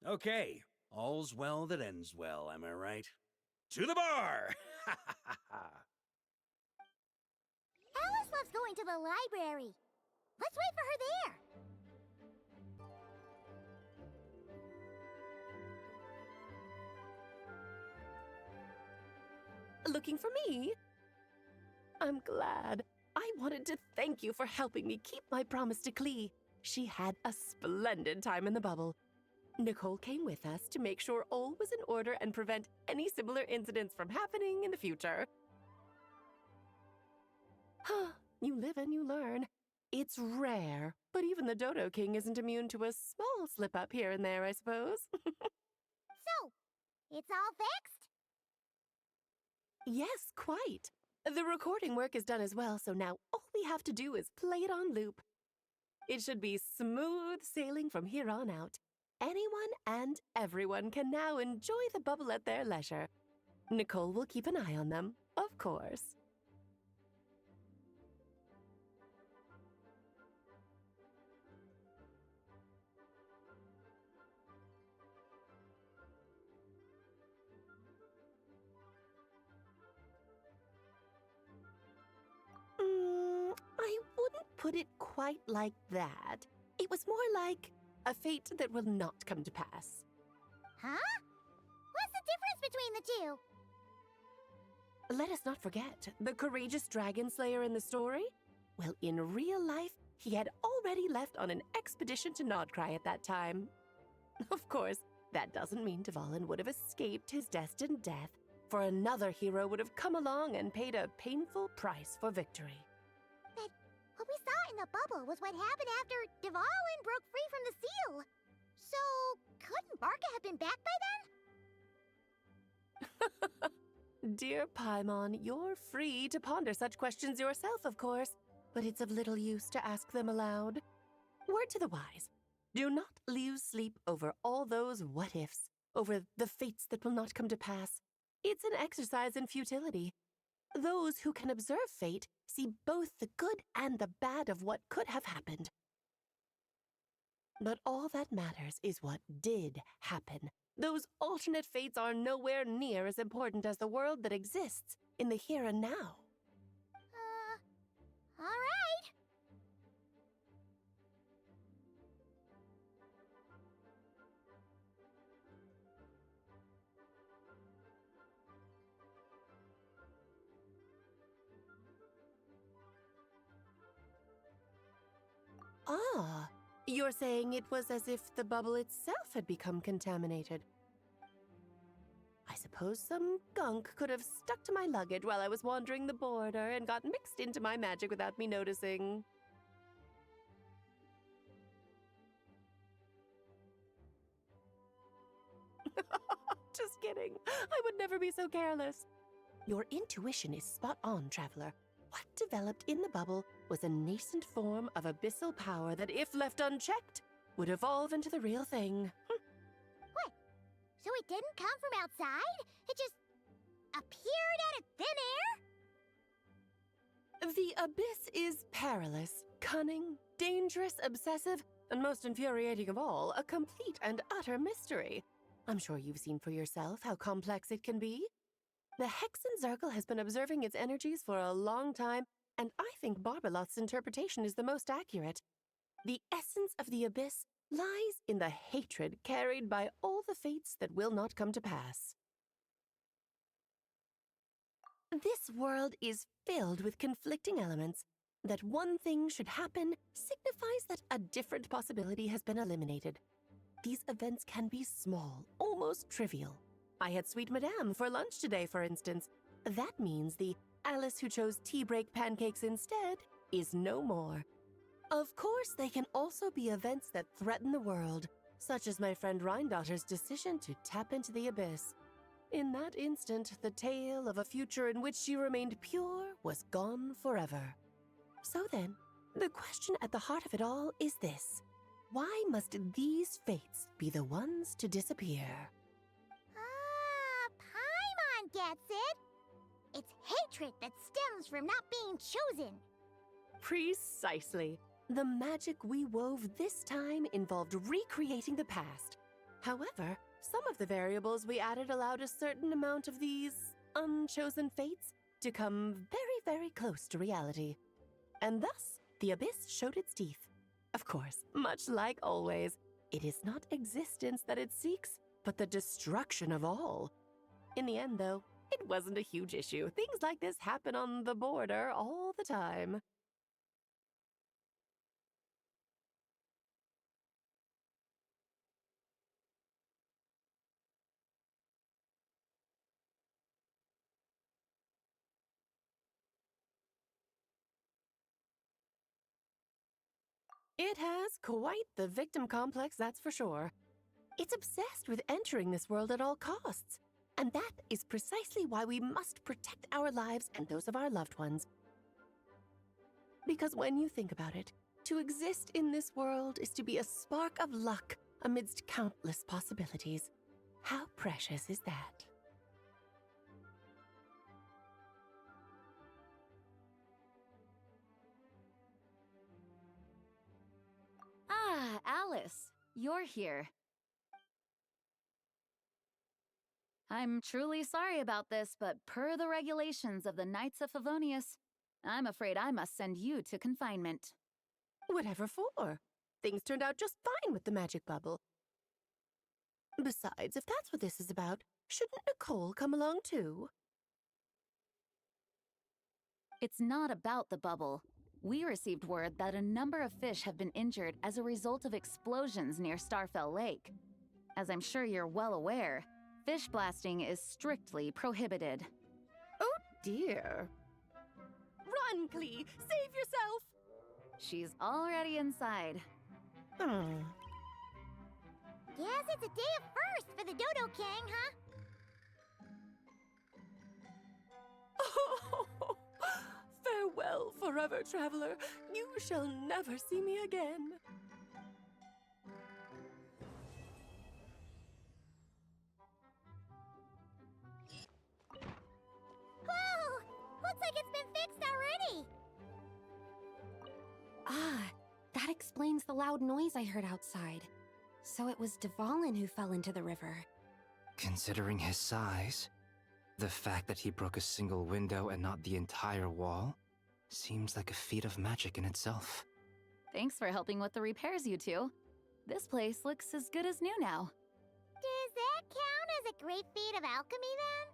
Okay, all's well that ends well, am I right? To the bar! Alice loves going to the library. Let's wait for her there. Looking for me? I'm glad. I wanted to thank you for helping me keep my promise to Klee. She had a splendid time in the bubble. Nicole came with us to make sure all was in order and prevent any similar incidents from happening in the future. You live and you learn. It's rare, but even the Dodo King isn't immune to a small slip-up here and there, I suppose. So, it's all fixed? Yes, quite. The recording work is done as well, so now all we have to do is play it on loop. It should be smooth sailing from here on out. Anyone and everyone can now enjoy the bubble at their leisure. Nicole will keep an eye on them, of course. I wouldn't put it quite like that. It was more like a fate that will not come to pass. Huh? What's the difference between the two? Let us not forget the courageous dragon slayer in the story. Well, in real life, he had already left on an expedition to Nodcry at that time. Of course, that doesn't mean Dvalin would have escaped his destined death, for another hero would have come along and paid a painful price for victory. But what we saw in the bubble was what happened after Dvalin broke free from the seal. So, couldn't Barca have been back by then? Dear Paimon, you're free to ponder such questions yourself, of course, but it's of little use to ask them aloud. Word to the wise, do not lose sleep over all those what-ifs, over the fates that will not come to pass. It's an exercise in futility. Those who can observe fate see both the good and the bad of what could have happened. But all that matters is what did happen. Those alternate fates are nowhere near as important as the world that exists in the here and now. All right. Ah, you're saying it was as if the bubble itself had become contaminated. I suppose some gunk could have stuck to my luggage while I was wandering the border and got mixed into my magic without me noticing. Just kidding. I would never be so careless. Your intuition is spot on, Traveler. What developed in the bubble was a nascent form of abyssal power that, if left unchecked, would evolve into the real thing. What? So it didn't come from outside? It just appeared out of thin air? The abyss is perilous, cunning, dangerous, obsessive, and most infuriating of all, a complete and utter mystery. I'm sure you've seen for yourself how complex it can be. The Hexen Circle has been observing its energies for a long time, and I think Barbalot's interpretation is the most accurate. The essence of the abyss lies in the hatred carried by all the fates that will not come to pass. This world is filled with conflicting elements. That one thing should happen signifies that a different possibility has been eliminated. These events can be small, almost trivial. I had Sweet Madame for lunch today, for instance. That means the Alice who chose tea break pancakes instead is no more. Of course, they can also be events that threaten the world, such as my friend Rhindotter's decision to tap into the abyss. In that instant, the tale of a future in which she remained pure was gone forever. So then, the question at the heart of it all is this: why must these fates be the ones to disappear? Paimon gets it. It's hatred that stems from not being chosen. Precisely. The magic we wove this time involved recreating the past. However, some of the variables we added allowed a certain amount of these unchosen fates to come very, very close to reality. And thus, the abyss showed its teeth. Of course, much like always, it is not existence that it seeks, but the destruction of all. In the end, though, it wasn't a huge issue. Things like this happen on the border all the time. It has quite the victim complex, that's for sure. It's obsessed with entering this world at all costs. And that is precisely why we must protect our lives and those of our loved ones. Because when you think about it, to exist in this world is to be a spark of luck amidst countless possibilities. How precious is that? Ah, Alice, you're here. I'm truly sorry about this, but per the regulations of the Knights of Favonius, I'm afraid I must send you to confinement. Whatever for? Things turned out just fine with the magic bubble. Besides, if that's what this is about, shouldn't Nicole come along too? It's not about the bubble. We received word that a number of fish have been injured as a result of explosions near Starfell Lake. As I'm sure you're well aware, fish blasting is strictly prohibited. Oh dear. Run, Klee! Save yourself! She's already inside. Guess it's a day of first for the Dodo King, huh? Oh, farewell, forever traveler. You shall never see me again. Whoa! Looks like it's been fixed already. Ah, that explains the loud noise I heard outside. So it was Dvalin who fell into the river. Considering his size, the fact that he broke a single window and not the entire wall seems like a feat of magic in itself. Thanks for helping with the repairs, you two. This place looks as good as new now. Does that count as a great feat of alchemy, then?